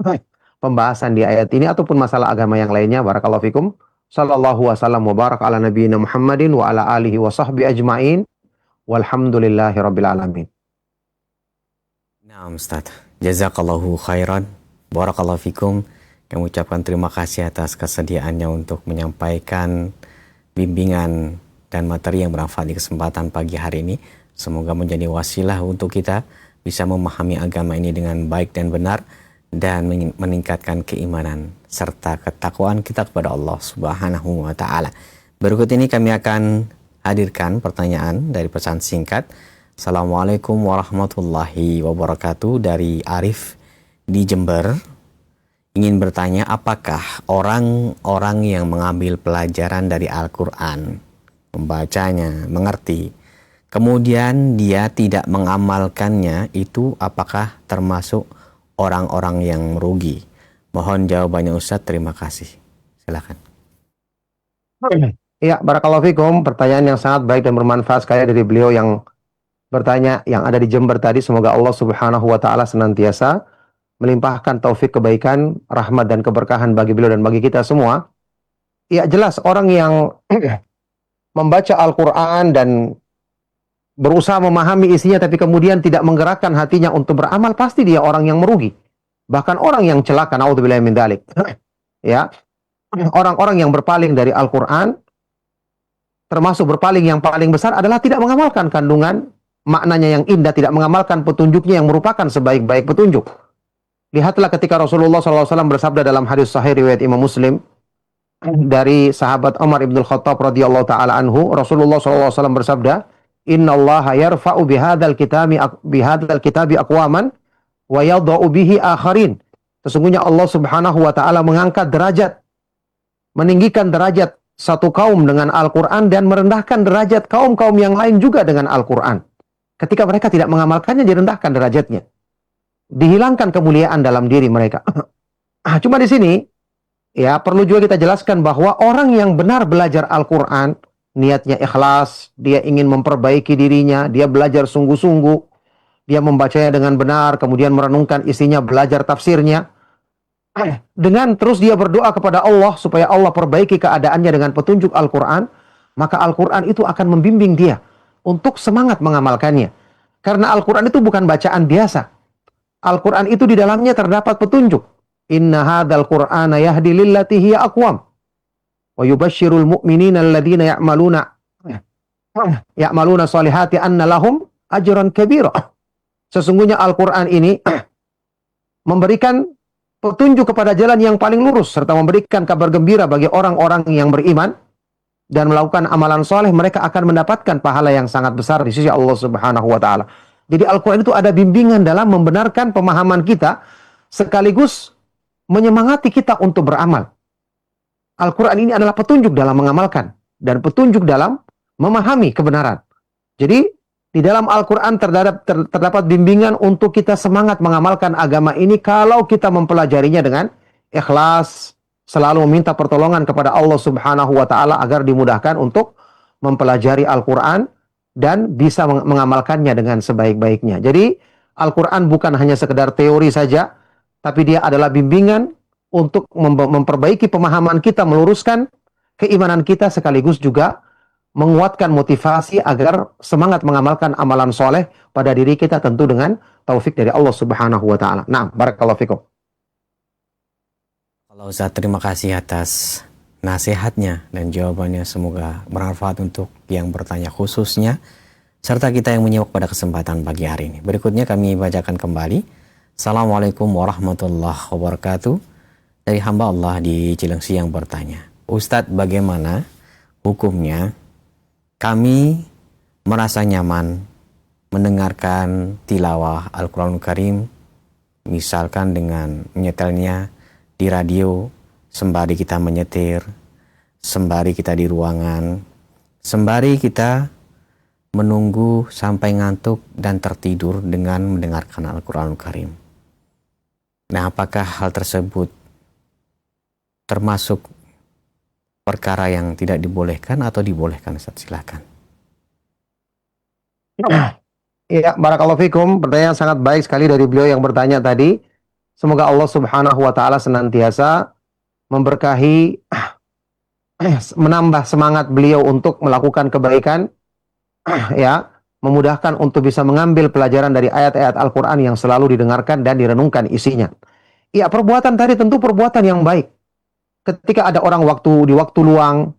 pembahasan di ayat ini ataupun masalah agama yang lainnya. Barakallahu fikum. Sallallahu wasallam wa barak ala nabiyina Muhammadin wa ala alihi wa sahbihi ajma'in. Walhamdulillahi rabbil alamin. Nah, Ustaz, jazakallahu khairan, barakallahu fikum. Kami ucapkan terima kasih atas kesediaannya untuk menyampaikan bimbingan dan materi yang bermanfaat di kesempatan pagi hari ini. Semoga menjadi wasilah untuk kita bisa memahami agama ini dengan baik dan benar dan meningkatkan keimanan serta ketakwaan kita kepada Allah Subhanahu wa taala. Berikut ini kami akan hadirkan pertanyaan dari pesan singkat. Assalamualaikum warahmatullahi wabarakatuh, dari Arif di Jember. Ingin bertanya, apakah orang-orang yang mengambil pelajaran dari Al-Quran, membacanya, mengerti, kemudian dia tidak mengamalkannya, itu apakah termasuk orang-orang yang merugi? Mohon jawabannya Ustaz, terima kasih. Silakan. Ya, barakallahu fikum. Pertanyaan yang sangat baik dan bermanfaat sekali dari beliau yang bertanya, yang ada di Jember tadi. Semoga Allah Subhanahu wa taala senantiasa melimpahkan taufik kebaikan, rahmat dan keberkahan bagi beliau dan bagi kita semua. Ya, jelas orang yang membaca Al-Qur'an dan berusaha memahami isinya tapi kemudian tidak menggerakkan hatinya untuk beramal, pasti dia orang yang merugi. Bahkan orang yang celaka, naudzubillahi min dzalik. Ya. Orang-orang yang berpaling dari Al-Qur'an, termasuk berpaling yang paling besar adalah tidak mengamalkan kandungan maknanya yang indah, tidak mengamalkan petunjuknya yang merupakan sebaik-baik petunjuk. Lihatlah ketika Rasulullah SAW bersabda dalam hadis sahih riwayat Imam Muslim dari sahabat Umar ibn Khattab radhiyallahu taala anhu, Rasulullah SAW bersabda, Inna Allah yarfa'u bihadzal kitabi aqwaman wa yadha'u bihi akharin. Sesungguhnya Allah Subhanahu wa taala mengangkat derajat, meninggikan derajat satu kaum dengan Al-Qur'an dan merendahkan derajat kaum-kaum yang lain juga dengan Al-Qur'an. Ketika mereka tidak mengamalkannya, direndahkan derajatnya. Dihilangkan kemuliaan dalam diri mereka. Cuma di sini ya perlu juga kita jelaskan bahwa orang yang benar belajar Al-Qur'an, niatnya ikhlas, dia ingin memperbaiki dirinya, dia belajar sungguh-sungguh, dia membacanya dengan benar, kemudian merenungkan isinya, belajar tafsirnya, dengan terus dia berdoa kepada Allah supaya Allah perbaiki keadaannya dengan petunjuk Al-Qur'an, maka Al-Qur'an itu akan membimbing dia untuk semangat mengamalkannya. Karena Al-Qur'an itu bukan bacaan biasa. Al-Quran itu di dalamnya terdapat petunjuk. Inna hadzal Qur'ana yahdi lillati hiya aqwam wa yubashshirul mu'minina alladziina ya'maluna shalihati anna lahum ajran kabira. Sesungguhnya Al-Quran ini memberikan petunjuk kepada jalan yang paling lurus serta memberikan kabar gembira bagi orang-orang yang beriman dan melakukan amalan soleh, mereka akan mendapatkan pahala yang sangat besar di sisi Allah Subhanahu wa taala. Jadi Al-Quran itu ada bimbingan dalam membenarkan pemahaman kita, sekaligus menyemangati kita untuk beramal. Al-Quran ini adalah petunjuk dalam mengamalkan, dan petunjuk dalam memahami kebenaran. Jadi, di dalam Al-Quran terdapat bimbingan untuk kita semangat mengamalkan agama ini kalau kita mempelajarinya dengan ikhlas, selalu meminta pertolongan kepada Allah Subhanahu wa taala agar dimudahkan untuk mempelajari Al-Quran dan bisa mengamalkannya dengan sebaik-baiknya. Jadi Al-Quran bukan hanya sekedar teori saja, tapi dia adalah bimbingan untuk memperbaiki pemahaman kita, meluruskan keimanan kita, sekaligus juga menguatkan motivasi agar semangat mengamalkan amalan soleh pada diri kita, tentu dengan taufik dari Allah Subhanahu wa taala. Nah, barakallahu fikum. Kalau Ustaz, terima kasih atas nasihatnya dan jawabannya, semoga bermanfaat untuk yang bertanya khususnya serta kita yang menyimak pada kesempatan pagi hari ini. Berikutnya kami bacakan kembali. Assalamualaikum warahmatullahi wabarakatuh. Dari hamba Allah di Cilengsi yang bertanya, Ustadz, bagaimana hukumnya kami merasa nyaman mendengarkan tilawah Al-Quranul Karim, misalkan dengan menyetelnya di radio, sembari kita menyetir, sembari kita di ruangan, sembari kita menunggu sampai ngantuk dan tertidur dengan mendengarkan Al-Quranul Karim. Nah, apakah hal tersebut termasuk perkara yang tidak dibolehkan atau dibolehkan? Ustaz, silakan. Iya, barakallahu fikum. Pertanyaan sangat baik sekali dari beliau yang bertanya tadi. Semoga Allah Subhanahu wa taala senantiasa memberkahi, menambah semangat beliau untuk melakukan kebaikan, ya, memudahkan untuk bisa mengambil pelajaran dari ayat-ayat Al-Qur'an yang selalu didengarkan dan direnungkan isinya. Iya, perbuatan tadi tentu perbuatan yang baik. Ketika ada orang di waktu luang,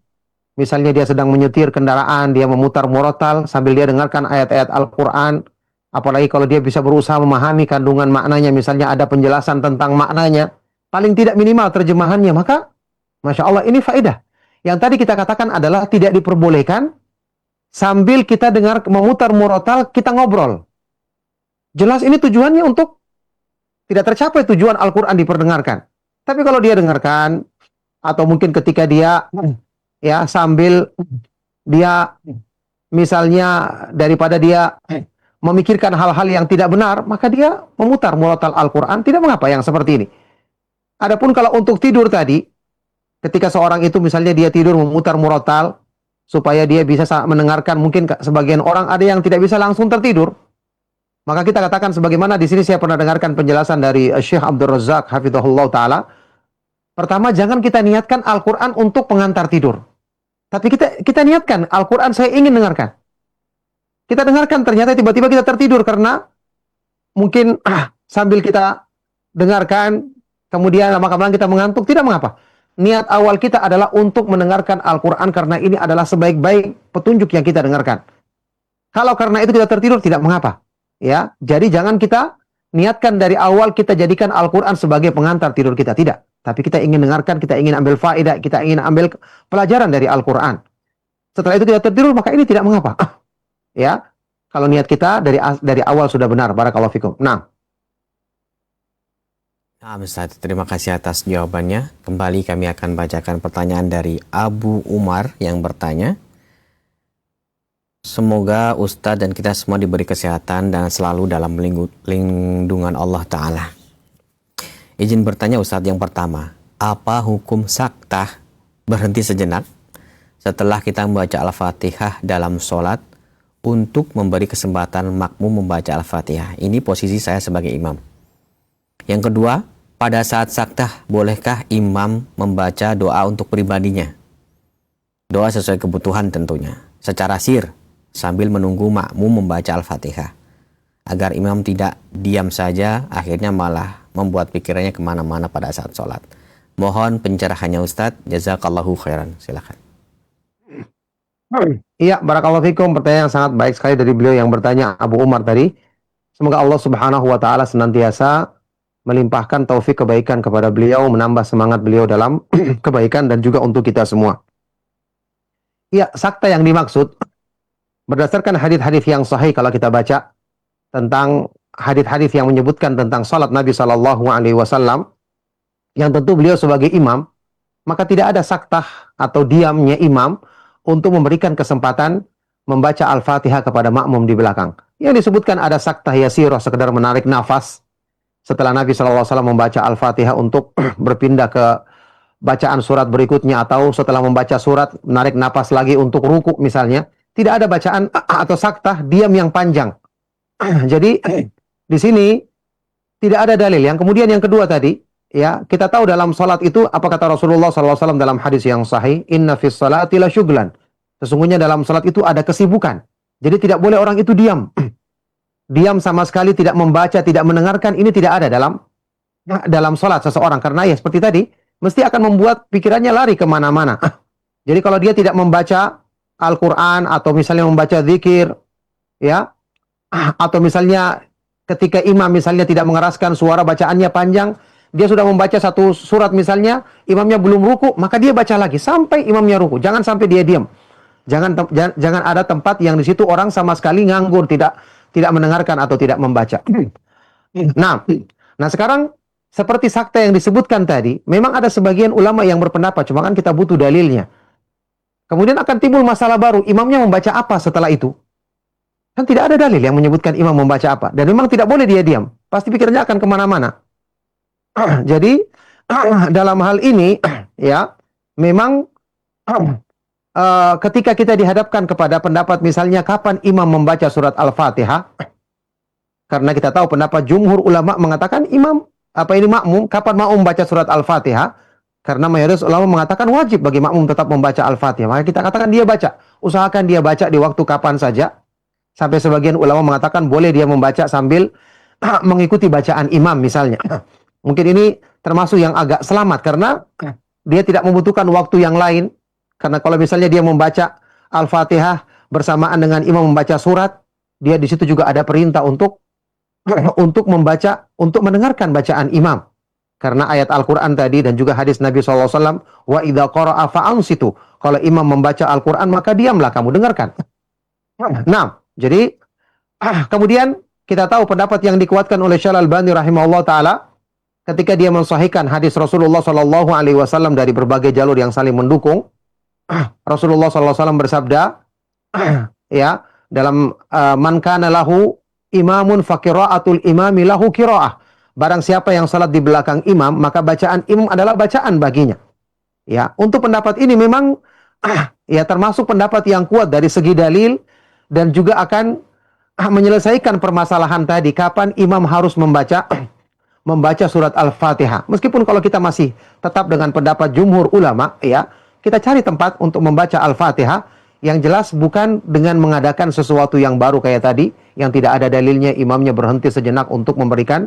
misalnya dia sedang menyetir kendaraan, dia memutar murotal sambil dia dengarkan ayat-ayat Al-Quran. Apalagi kalau dia bisa berusaha memahami kandungan maknanya, misalnya ada penjelasan tentang maknanya, paling tidak minimal terjemahannya, maka Masya Allah ini faedah. Yang tadi kita katakan adalah tidak diperbolehkan sambil kita dengar memutar murotal, kita ngobrol. Jelas ini tujuannya untuk tidak tercapai tujuan Al-Quran diperdengarkan. Tapi kalau dia dengarkan, atau mungkin ketika dia ya sambil dia misalnya daripada dia memikirkan hal-hal yang tidak benar, maka dia memutar murotal Al-Quran, tidak mengapa yang seperti ini. Adapun kalau untuk tidur tadi, ketika seorang itu misalnya dia tidur memutar murotal, supaya dia bisa mendengarkan, mungkin sebagian orang ada yang tidak bisa langsung tertidur, maka kita katakan sebagaimana di sini saya pernah dengarkan penjelasan dari Syekh Abdul Razak hafizahullah ta'ala. Pertama, jangan kita niatkan Al-Quran untuk pengantar tidur. Tapi kita niatkan, Al-Quran saya ingin dengarkan. Kita dengarkan, ternyata tiba-tiba kita tertidur karena mungkin sambil kita dengarkan, kemudian lama-kelamaan kita mengantuk, tidak mengapa. Niat awal kita adalah untuk mendengarkan Al-Quran karena ini adalah sebaik-baik petunjuk yang kita dengarkan. Kalau karena itu kita tertidur, tidak mengapa. Ya, jadi jangan kita niatkan dari awal kita jadikan Al-Quran sebagai pengantar tidur kita, tidak. Tapi kita ingin dengarkan, kita ingin ambil faedah, kita ingin ambil pelajaran dari Al-Quran. Setelah itu kita tertidur, maka ini tidak mengapa. Ya, kalau niat kita dari awal sudah benar. Barakallahu fikum. Nah, Ustaz, terima kasih atas jawabannya. Kembali kami akan bacakan pertanyaan dari Abu Umar yang bertanya, semoga Ustadz dan kita semua diberi kesehatan dan selalu dalam lindungan Allah Ta'ala. Izin bertanya Ustadz, yang pertama, apa hukum saktah berhenti sejenak setelah kita membaca Al-Fatihah dalam sholat untuk memberi kesempatan makmum membaca Al-Fatihah? Ini posisi saya sebagai imam. Yang kedua, pada saat saktah, bolehkah imam membaca doa untuk pribadinya? Doa sesuai kebutuhan tentunya, secara sir, sambil menunggu makmum membaca Al-Fatihah, agar imam tidak diam saja, akhirnya malah membuat pikirannya kemana-mana pada saat sholat. Mohon pencerahannya Ustadz. Jazakallahu khairan. Silakan. iya, barakallahu fikum. Pertanyaan yang sangat baik sekali dari beliau yang bertanya, Abu Umar tadi. Semoga Allah Subhanahu wa taala senantiasa melimpahkan taufik kebaikan kepada beliau, menambah semangat beliau dalam kebaikan dan juga untuk kita semua. Iya, sakta yang dimaksud berdasarkan hadis-hadis yang sahih, kalau kita baca tentang hadis-hadis yang menyebutkan tentang salat Nabi Shallallahu Alaihi Wasallam, yang tentu beliau sebagai imam, maka tidak ada saktah atau diamnya imam untuk memberikan kesempatan membaca Al-Fatihah kepada makmum di belakang. Yang disebutkan ada saktah yasirah, sekedar menarik nafas setelah Nabi Shallallahu Alaihi Wasallam membaca Al-Fatihah untuk berpindah ke bacaan surat berikutnya, atau setelah membaca surat menarik nafas lagi untuk ruku misalnya. Tidak ada bacaan atau saktah diam yang panjang. Jadi di sini tidak ada dalil. Yang kemudian yang kedua tadi, ya, kita tahu dalam salat itu apa kata Rasulullah SAW dalam hadis yang sahih, inna fis salati la syughlan. Sesungguhnya dalam salat itu ada kesibukan. Jadi tidak boleh orang itu diam. Diam sama sekali, tidak membaca, tidak mendengarkan, ini tidak ada dalam salat seseorang, karena ya seperti tadi, mesti akan membuat pikirannya lari kemana-mana. Jadi kalau dia tidak membaca Al-Quran, atau misalnya membaca zikir, ya, atau misalnya ketika imam misalnya tidak mengeraskan suara, bacaannya panjang, dia sudah membaca satu surat misalnya, imamnya belum ruku, maka dia baca lagi sampai imamnya ruku. Jangan sampai dia diam. Jangan ada tempat yang di situ orang sama sekali nganggur, tidak mendengarkan atau tidak membaca. Nah, sekarang seperti sakta yang disebutkan tadi, memang ada sebagian ulama yang berpendapat, cuma kan kita butuh dalilnya. Kemudian akan timbul masalah baru, imamnya membaca apa setelah itu? Kan tidak ada dalil yang menyebutkan imam membaca apa. Dan memang tidak boleh dia diam. Pasti pikirannya akan kemana-mana. Jadi, dalam hal ini, ya, memang ketika kita dihadapkan kepada pendapat misalnya kapan imam membaca surat Al-Fatihah, karena kita tahu pendapat jumhur ulama mengatakan makmum, kapan makmum membaca surat Al-Fatihah, karena mayoritas ulama mengatakan wajib bagi makmum tetap membaca Al-Fatihah. Maka kita katakan dia baca. Usahakan dia baca di waktu kapan saja. Sampai sebagian ulama mengatakan boleh dia membaca sambil mengikuti bacaan imam misalnya. Mungkin ini termasuk yang agak selamat karena dia tidak membutuhkan waktu yang lain. Karena kalau misalnya dia membaca Al-Fatihah bersamaan dengan imam membaca surat, dia di situ juga ada perintah untuk membaca, untuk mendengarkan bacaan imam. Karena ayat Al-Quran tadi dan juga hadis Nabi SAW, wa idza qara'a fa'ansitu. Kalau imam membaca Al-Quran maka diamlah kamu dengarkan. Nah, jadi kemudian kita tahu pendapat yang dikuatkan oleh Syekh Al-Albani rahimahullah taala ketika dia mensahihkan hadis Rasulullah SAW dari berbagai jalur yang saling mendukung. Rasulullah SAW bersabda, ya, dalam man kana lahu imamun faqira'atul imami lahu qira'ah. Barang siapa yang salat di belakang imam, maka bacaan imam adalah bacaan baginya. Ya, untuk pendapat ini memang ya termasuk pendapat yang kuat dari segi dalil dan juga akan menyelesaikan permasalahan tadi kapan imam harus membaca surat Al-Fatihah. Meskipun kalau kita masih tetap dengan pendapat jumhur ulama, ya, kita cari tempat untuk membaca Al-Fatihah yang jelas bukan dengan mengadakan sesuatu yang baru kayak tadi, yang tidak ada dalilnya, imamnya berhenti sejenak untuk memberikan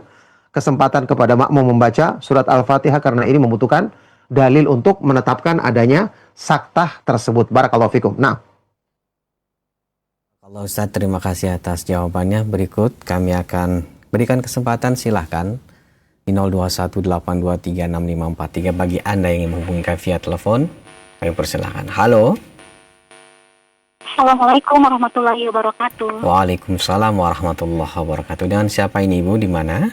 kesempatan kepada makmum membaca surat Al-Fatihah karena ini membutuhkan dalil untuk menetapkan adanya saktah tersebut. Barakallahu fikum. Nah, kalau Ustadz, terima kasih atas jawabannya. Berikut kami akan berikan kesempatan, silahkan di 0218236543 bagi Anda yang ingin menghubungi kami via telepon. Kami persilahkan. Halo. Assalamualaikum warahmatullahi wabarakatuh. Waalaikumsalam warahmatullahi wabarakatuh. Dengan siapa ini Ibu? Di mana?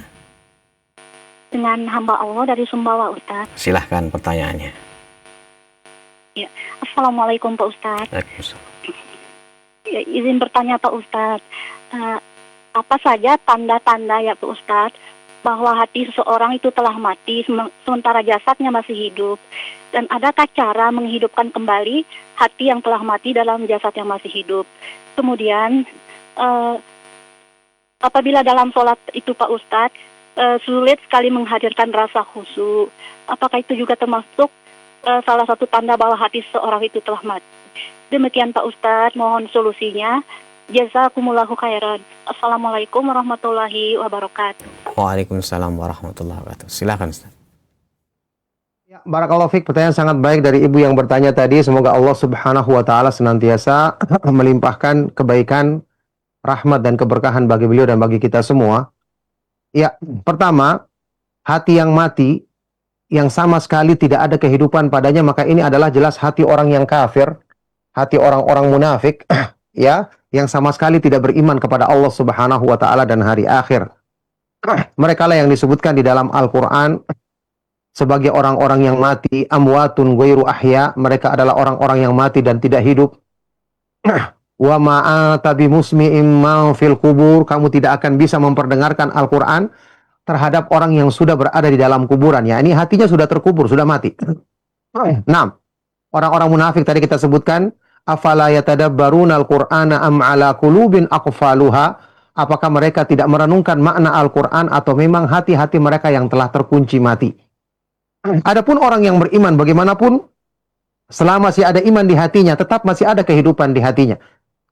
Dengan hamba Allah dari Sumbawa, Ustadz. Silahkan pertanyaannya. Ya. Assalamualaikum Pak Ustadz. Waalaikumsalam. Ya, izin bertanya Pak Ustadz, apa saja tanda-tanda ya Pak Ustadz bahwa hati seseorang itu telah mati sementara jasadnya masih hidup, dan adakah cara menghidupkan kembali hati yang telah mati dalam jasad yang masih hidup? Kemudian apabila dalam sholat itu Pak Ustadz sulit sekali menghadirkan rasa khusyuk, apakah itu juga termasuk salah satu tanda bahwa hati seseorang itu telah mati? Demikian Pak Ustadz, mohon solusinya. Jazakumullahu khairan. Assalamualaikum warahmatullahi wabarakatuh. Waalaikumsalam warahmatullahi wabarakatuh. Silakan Ustaz. ya, barakallahu fiik, pertanyaan sangat baik dari ibu yang bertanya tadi. Semoga Allah Subhanahu wa taala senantiasa melimpahkan kebaikan, rahmat dan keberkahan bagi beliau dan bagi kita semua. Ya, pertama, hati yang mati yang sama sekali tidak ada kehidupan padanya, maka ini adalah jelas hati orang yang kafir, hati orang-orang munafik, ya, yang sama sekali tidak beriman kepada Allah Subhanahu wa taala dan hari akhir. Mereka lah yang disebutkan di dalam Al-Qur'an sebagai orang-orang yang mati, amwatun ghairu ahya, mereka adalah orang-orang yang mati dan tidak hidup. Wa ma'ata bimusmi'im ma fil kubur, kamu tidak akan bisa memperdengarkan Al-Qur'an terhadap orang yang sudah berada di dalam kuburan. Ya, ini hatinya sudah terkubur, sudah mati. Nah, orang-orang munafik tadi kita sebutkan, afala yatadabbaruna al-Qur'ana am ala qulubin aqfaluha? Apakah mereka tidak merenungkan makna Al-Qur'an atau memang hati-hati mereka yang telah terkunci mati? Adapun orang yang beriman bagaimanapun, selama masih ada iman di hatinya, tetap masih ada kehidupan di hatinya.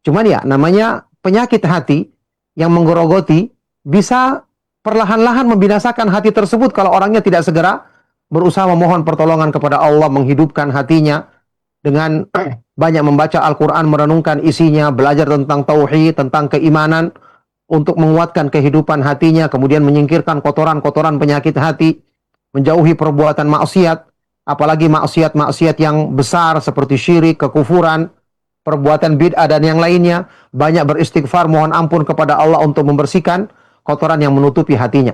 Cuman ya, namanya penyakit hati yang menggerogoti bisa perlahan-lahan membinasakan hati tersebut kalau orangnya tidak segera berusaha memohon pertolongan kepada Allah, menghidupkan hatinya dengan banyak membaca Al-Quran, merenungkan isinya, belajar tentang tauhid, tentang keimanan, untuk menguatkan kehidupan hatinya, kemudian menyingkirkan kotoran-kotoran penyakit hati, menjauhi perbuatan maksiat, apalagi maksiat-maksiat yang besar seperti syirik, kekufuran, perbuatan bid'ah dan yang lainnya, banyak beristighfar, mohon ampun kepada Allah untuk membersihkan kotoran yang menutupi hatinya.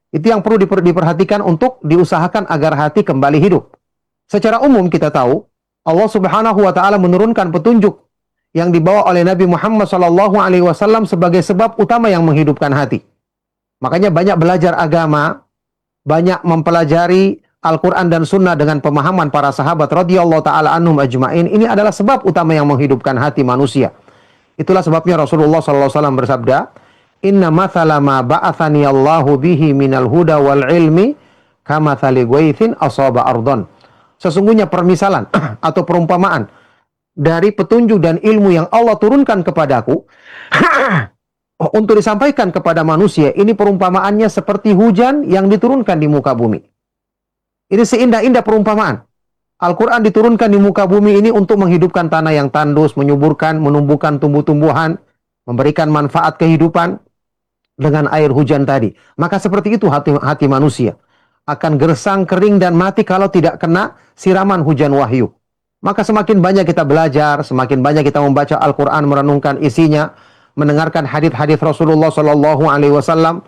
Itu yang perlu diperhatikan untuk diusahakan agar hati kembali hidup. Secara umum kita tahu, Allah Subhanahu wa taala menurunkan petunjuk yang dibawa oleh Nabi Muhammad SAW sebagai sebab utama yang menghidupkan hati. Makanya banyak belajar agama, banyak mempelajari Al-Quran dan Sunnah dengan pemahaman para sahabat radhiyallahu ta'ala anhum ajma'in. Ini adalah sebab utama yang menghidupkan hati manusia. Itulah sebabnya Rasulullah SAW bersabda, Inna mathala ma ba'athani Allahu bihi minal huda wal ilmi kamathali gwaithin asaba ardon. Sesungguhnya permisalan atau perumpamaan dari petunjuk dan ilmu yang Allah turunkan kepadaku untuk disampaikan kepada manusia, ini perumpamaannya seperti hujan yang diturunkan di muka bumi. Ini seindah-indah perumpamaan. Al-Quran diturunkan di muka bumi ini untuk menghidupkan tanah yang tandus, menyuburkan, menumbuhkan tumbuh-tumbuhan, memberikan manfaat kehidupan dengan air hujan tadi. Maka seperti itu hati manusia. Akan gersang, kering, dan mati kalau tidak kena siraman hujan wahyu. Maka semakin banyak kita belajar, semakin banyak kita membaca Al-Quran, merenungkan isinya, mendengarkan hadis-hadis Rasulullah SAW,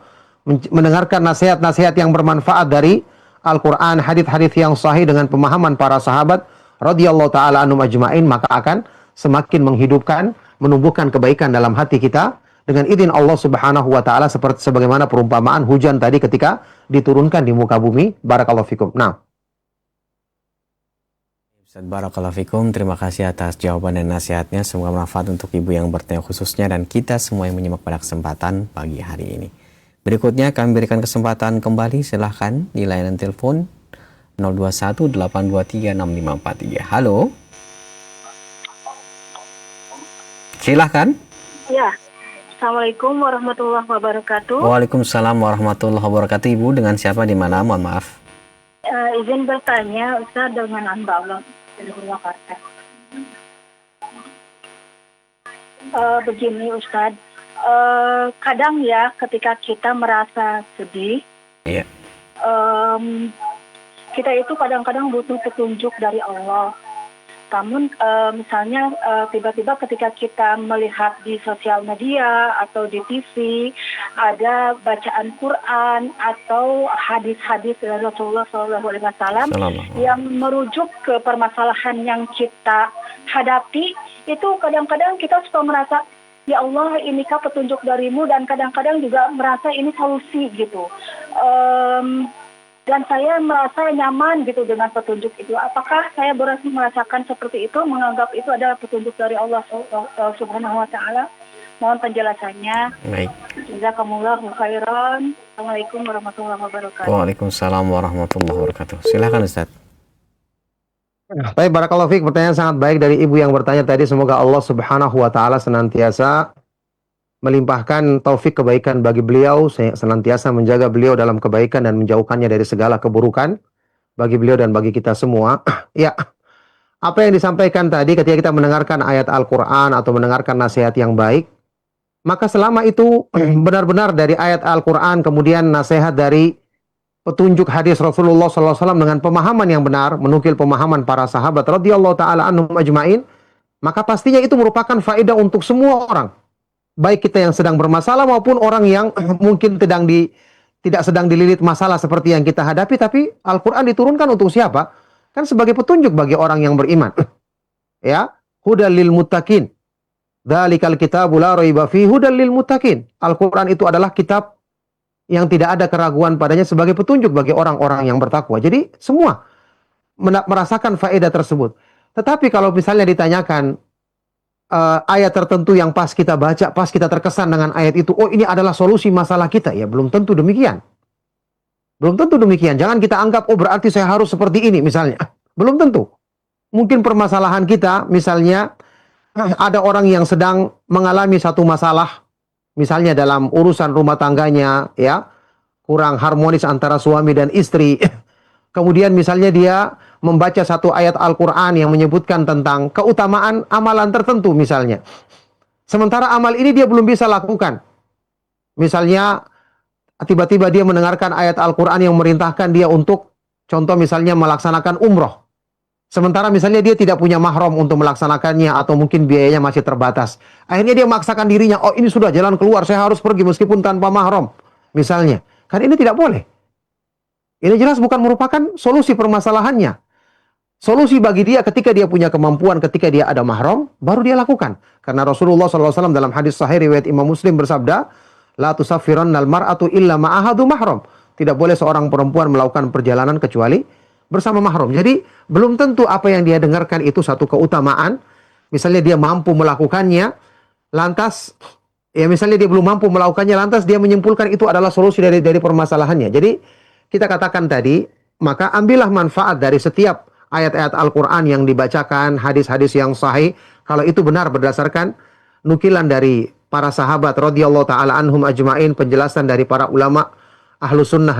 mendengarkan nasihat-nasihat yang bermanfaat dari Al-Quran, hadis-hadis yang sahih dengan pemahaman para sahabat radhiyallahu ta'ala anhum ajma'in, maka akan semakin menghidupkan, menumbuhkan kebaikan dalam hati kita dengan izin Allah Subhanahu wa taala, seperti sebagaimana perumpamaan hujan tadi ketika diturunkan di muka bumi. Barakallahu fikum. Nah, Ustaz, barakallahu fikum. Terima kasih atas jawaban dan nasihatnya. Semoga bermanfaat untuk ibu yang bertanya khususnya dan kita semua yang menyimak pada kesempatan pagi hari ini. Berikutnya kami berikan kesempatan kembali, silahkan di layanan telepon 021-823-6543. Halo. Silahkan. Ya. Assalamualaikum warahmatullahi wabarakatuh. Waalaikumsalam warahmatullahi wabarakatuh. Ibu dengan siapa, di mana? Mohon maaf. Izin bertanya, Ustaz, dengan hamba Allah dari Purwakarta. Begini Ustaz, kadang ya ketika kita merasa sedih, Iya. kita itu kadang-kadang butuh petunjuk dari Allah. Namun misalnya tiba-tiba ketika kita melihat di sosial media atau di TV ada bacaan Quran atau hadis-hadis dari Rasulullah SAW yang merujuk ke permasalahan yang kita hadapi, itu kadang-kadang kita suka merasa, ya Allah, inikah petunjuk darimu, dan kadang-kadang juga merasa ini solusi gitu. Dan saya merasa nyaman gitu dengan petunjuk itu. Apakah saya berhasil merasakan seperti itu, menganggap itu adalah petunjuk dari Allah Subhanahu wa taala? Mohon penjelasannya. Baik. Jazakumullahu khairan. Assalamualaikum warahmatullahi wabarakatuh. Waalaikumsalam warahmatullahi wabarakatuh. Silakan Ustaz. baik, barakallahu fiik. Pertanyaan sangat baik dari ibu yang bertanya tadi. Semoga Allah Subhanahu wa taala senantiasa melimpahkan taufik kebaikan bagi beliau, senantiasa menjaga beliau dalam kebaikan dan menjauhkannya dari segala keburukan bagi beliau dan bagi kita semua. Ya, apa yang disampaikan tadi ketika kita mendengarkan ayat Al-Quran atau mendengarkan nasihat yang baik, maka selama itu benar-benar dari ayat Al-Quran, kemudian nasihat dari petunjuk hadis Rasulullah SAW dengan pemahaman yang benar, menukil pemahaman para sahabat radhiyallahu ta'ala anhum ajma'in, maka pastinya itu merupakan faedah untuk semua orang. Baik kita yang sedang bermasalah maupun orang yang mungkin tidak sedang dililit masalah seperti yang kita hadapi, tapi Al-Quran diturunkan untuk siapa? Kan sebagai petunjuk bagi orang yang beriman. Ya, hudal lil muttaqin. Dzalikal kitabu la raiba fihi hudal lil muttaqin. Al-Quran itu adalah kitab yang tidak ada keraguan padanya sebagai petunjuk bagi orang-orang yang bertakwa. Jadi semua merasakan faedah tersebut. Tetapi kalau misalnya ditanyakan ayat tertentu yang pas kita baca, pas kita terkesan dengan ayat itu, oh ini adalah solusi masalah kita, ya belum tentu demikian. Belum tentu demikian. Jangan kita anggap, oh berarti saya harus seperti ini misalnya. Belum tentu. Mungkin permasalahan kita, misalnya ada orang yang sedang mengalami satu masalah, misalnya dalam urusan rumah tangganya, ya kurang harmonis antara suami dan istri. Kemudian misalnya dia membaca satu ayat Al-Quran yang menyebutkan tentang keutamaan amalan tertentu misalnya. Sementara amal ini dia belum bisa lakukan. Misalnya tiba-tiba dia mendengarkan ayat Al-Quran yang memerintahkan dia untuk, contoh misalnya melaksanakan umroh. Sementara misalnya dia tidak punya mahram untuk melaksanakannya atau mungkin biayanya masih terbatas. Akhirnya dia memaksakan dirinya, oh ini sudah jalan keluar, saya harus pergi meskipun tanpa mahram. Misalnya. Kan ini tidak boleh. Ini jelas bukan merupakan solusi permasalahannya. Solusi bagi dia ketika dia punya kemampuan, ketika dia ada mahram, baru dia lakukan. Karena Rasulullah SAW dalam hadis sahih riwayat Imam Muslim bersabda, La tusaffirannal mar'atu illa ma'ahadu mahram. Tidak boleh seorang perempuan melakukan perjalanan kecuali bersama mahram. Jadi, belum tentu apa yang dia dengarkan itu satu keutamaan. Misalnya dia mampu melakukannya, lantas, ya misalnya dia belum mampu melakukannya, lantas dia menyimpulkan itu adalah solusi dari permasalahannya. Jadi, kita katakan tadi, maka ambillah manfaat dari setiap ayat-ayat Al-Quran yang dibacakan, hadis-hadis yang sahih, kalau itu benar berdasarkan nukilan dari para sahabat radhiyallahu taala anhum ajmain, penjelasan dari para ulama ahlu sunnah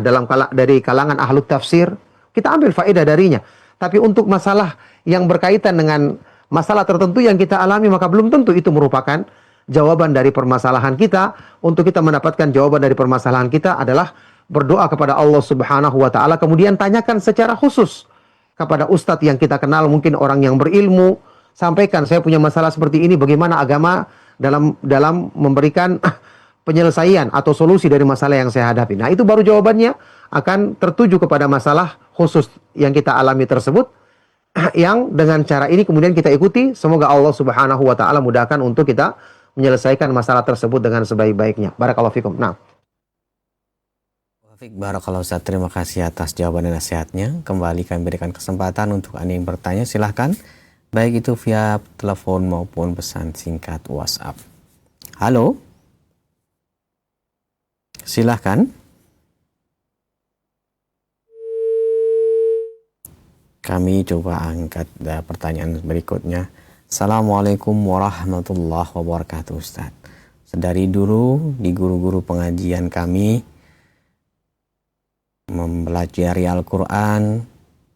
dari kalangan ahlu tafsir, kita ambil faedah darinya. Tapi untuk masalah yang berkaitan dengan masalah tertentu yang kita alami, maka belum tentu itu merupakan jawaban dari permasalahan kita. Untuk kita mendapatkan jawaban dari permasalahan kita adalah berdoa kepada Allah Subhanahu wa taala, kemudian tanyakan secara khusus kepada ustadz yang kita kenal, mungkin orang yang berilmu, sampaikan saya punya masalah seperti ini, bagaimana agama dalam memberikan penyelesaian atau solusi dari masalah yang saya hadapi. Nah, itu baru jawabannya akan tertuju kepada masalah khusus yang kita alami tersebut, yang dengan cara ini kemudian kita ikuti. Semoga Allah Subhanahu wa taala mudahkan untuk kita menyelesaikan masalah tersebut dengan sebaik-baiknya. Barakallahu fikum. Nah, Barakallahu Ustaz, terima kasih atas jawaban dan nasihatnya. Kembali kami berikan kesempatan untuk Anda yang bertanya, silahkan. Baik itu via telepon maupun pesan singkat WhatsApp. Halo? Silahkan. Kami coba angkat pertanyaan berikutnya. Assalamualaikum warahmatullahi wabarakatuh Ustaz. Sedari dulu di guru-guru pengajian kami mempelajari Al-Quran,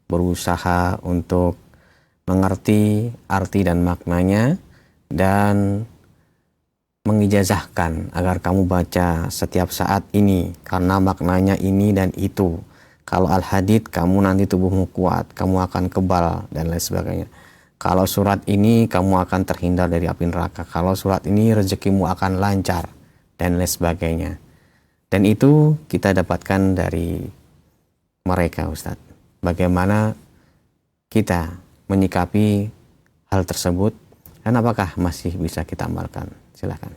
berusaha untuk mengerti arti dan maknanya, dan mengijazahkan agar kamu baca setiap saat ini karena maknanya ini dan itu. Kalau Al-Hadid, kamu nanti tubuhmu kuat, kamu akan kebal dan lain sebagainya. Kalau surat ini, kamu akan terhindar dari api neraka. Kalau surat ini, rezekimu akan lancar dan lain sebagainya. Dan itu kita dapatkan dari mereka, Ustadz. Bagaimana kita menyikapi hal tersebut dan apakah masih bisa kita amalkan? Silakan.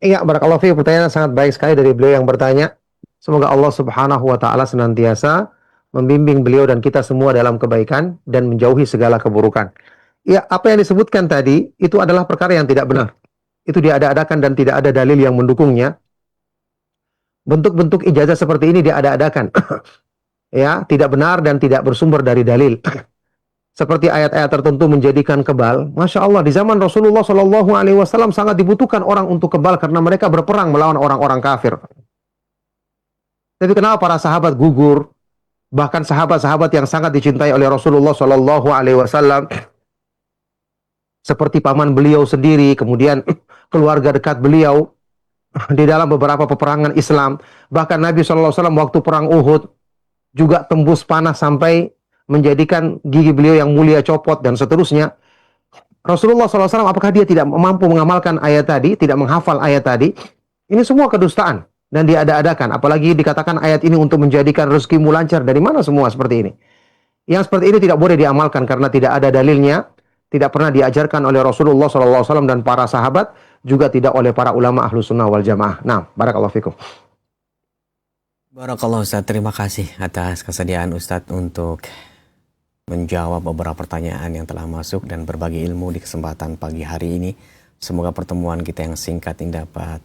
Iya, barakallahu fiik. Pertanyaan sangat baik sekali dari beliau yang bertanya. Semoga Allah Subhanahu wa taala senantiasa membimbing beliau dan kita semua dalam kebaikan dan menjauhi segala keburukan. Ya, apa yang disebutkan tadi itu adalah perkara yang tidak benar. Itu diada-adakan dan tidak ada dalil yang mendukungnya. Bentuk-bentuk ijazah seperti ini diada-adakan. Ya, tidak benar dan tidak bersumber dari dalil. Seperti ayat-ayat tertentu menjadikan kebal. Masya Allah, di zaman Rasulullah SAW sangat dibutuhkan orang untuk kebal karena mereka berperang melawan orang-orang kafir. Tapi kenapa para sahabat gugur? Bahkan sahabat-sahabat yang sangat dicintai oleh Rasulullah SAW, seperti paman beliau sendiri, kemudian keluarga dekat beliau, di dalam beberapa peperangan Islam. Bahkan Nabi SAW waktu perang Uhud juga tembus panah sampai menjadikan gigi beliau yang mulia copot dan seterusnya. Rasulullah SAW apakah dia tidak mampu mengamalkan ayat tadi, tidak menghafal ayat tadi? Ini semua kedustaan dan diada-adakan. Apalagi dikatakan ayat ini untuk menjadikan rezekimu lancar. Dari mana semua seperti ini? Yang seperti ini tidak boleh diamalkan karena tidak ada dalilnya, tidak pernah diajarkan oleh Rasulullah SAW dan para sahabat, juga tidak oleh para ulama ahlu sunnah wal jamaah. Nah, barakallahu fikum. Barakallahu Ustaz, terima kasih atas kesediaan Ustaz untuk menjawab beberapa pertanyaan yang telah masuk dan berbagi ilmu di kesempatan pagi hari ini. Semoga pertemuan kita yang singkat ini dapat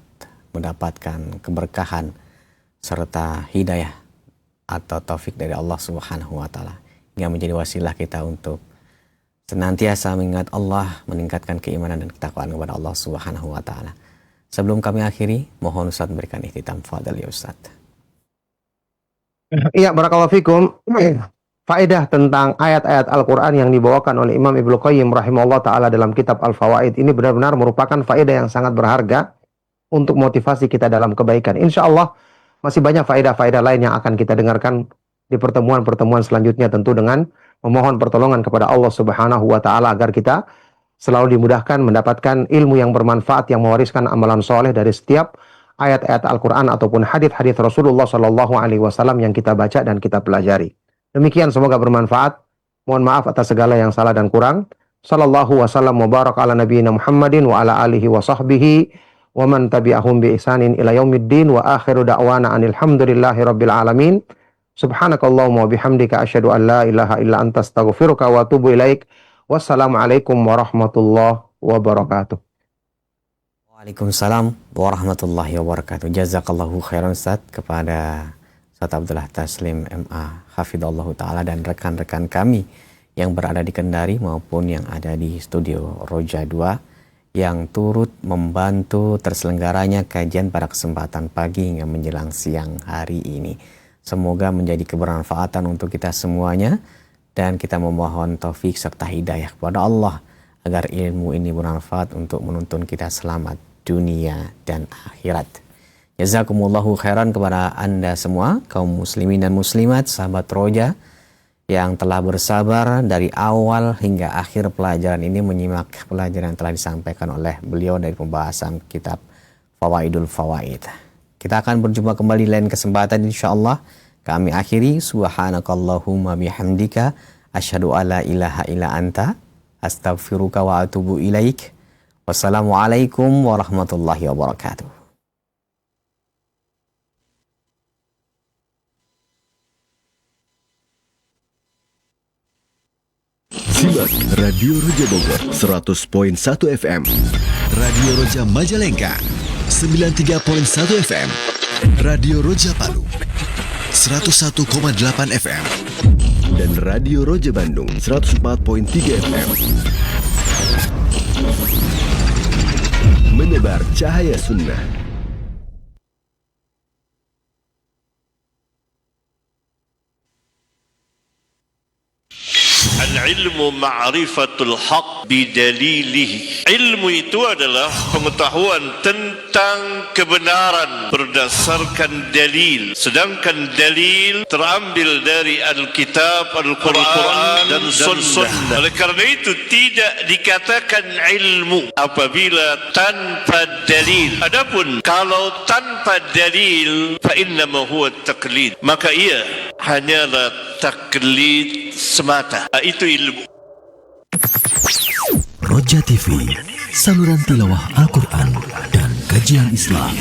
mendapatkan keberkahan serta hidayah atau taufik dari Allah Subhanahu wa taala yang menjadi wasilah kita untuk senantiasa mengingat Allah, meningkatkan keimanan dan ketakwaan kepada Allah Subhanahu wa taala. Sebelum kami akhiri, mohon Ustaz memberikan ikhtitam fadhil ya Ustaz. Iya, barakallahu fikum. Faedah tentang ayat-ayat Al-Quran yang dibawakan oleh Imam Ibnu Qayyim rahimahullah ta'ala dalam kitab Al-Fawaid ini benar-benar merupakan faedah yang sangat berharga untuk motivasi kita dalam kebaikan. Insya Allah masih banyak faedah-faedah lain yang akan kita dengarkan di pertemuan-pertemuan selanjutnya, tentu dengan memohon pertolongan kepada Allah Subhanahu wa taala agar kita selalu dimudahkan mendapatkan ilmu yang bermanfaat yang mewariskan amalan soleh dari setiap ayat-ayat Al-Quran ataupun hadis-hadis Rasulullah Shallallahu Alaihi Wasallam yang kita baca dan kita pelajari. Demikian, semoga bermanfaat. Mohon maaf atas segala yang salah dan kurang. Sallallahu wasallam mubarak ala nabiyina Muhammadin wa ala alihi wa sahbihi wa man tabi'ahum bi ihsanin ila yaumiddin wa akhiru da'wana anil hamdulillahi rabbil alamin. Subhanakallahumma wa bihamdika asyhadu an la ilaha illa anta astaghfiruka wa atubu ilaik. Wassalamualaikum warahmatullahi wabarakatuh. Waalaikumsalam warahmatullahi wabarakatuh. Jazakallahu khairan Ustaz kepada Ustaz Abdullah Taslim MA Hafidhallahu Ta'ala dan rekan-rekan kami yang berada di Kendari maupun yang ada di studio Roja 2 yang turut membantu terselenggaranya kajian pada kesempatan pagi hingga menjelang siang hari ini. Semoga menjadi kebermanfaatan untuk kita semuanya dan kita memohon taufik serta hidayah kepada Allah agar ilmu ini bermanfaat untuk menuntun kita selamat dunia dan akhirat. Jazakumullahu khairan kepada Anda semua, kaum muslimin dan muslimat, sahabat Roja yang telah bersabar dari awal hingga akhir pelajaran ini menyimak pelajaran yang telah disampaikan oleh beliau dari pembahasan kitab Fawaidul Fawaid. Kita akan berjumpa kembali lain kesempatan insyaallah. Kami akhiri subhanakallahumma bihamdika asyhadu alla ilaha illa anta astaghfiruka wa atubu ilaik. Wassalamualaikum warahmatullahi wabarakatuh. Simak Radio Roja Bogor 100.1 FM, Radio Roja Majalengka 93.1 FM, Radio Roja Palu 101,8 FM, dan Radio Roja Bandung 104.3 FM. Menebar cahaya sunnah. Al-ilmu ma'rifatul haq bidalilihi. Ilmu itu adalah pengetahuan tentang kebenaran berdasarkan dalil. Sedangkan dalil terambil dari Alkitab, Al-Quran dan Sunnah. Oleh kerana itu tidak dikatakan ilmu apabila tanpa dalil. Adapun kalau tanpa dalil, fa innama huwa taqlid. Maka ia hanyalah taklid semata. Itu ilmu. Roja TV, saluran tilawah Al-Quran dan kajian Islam.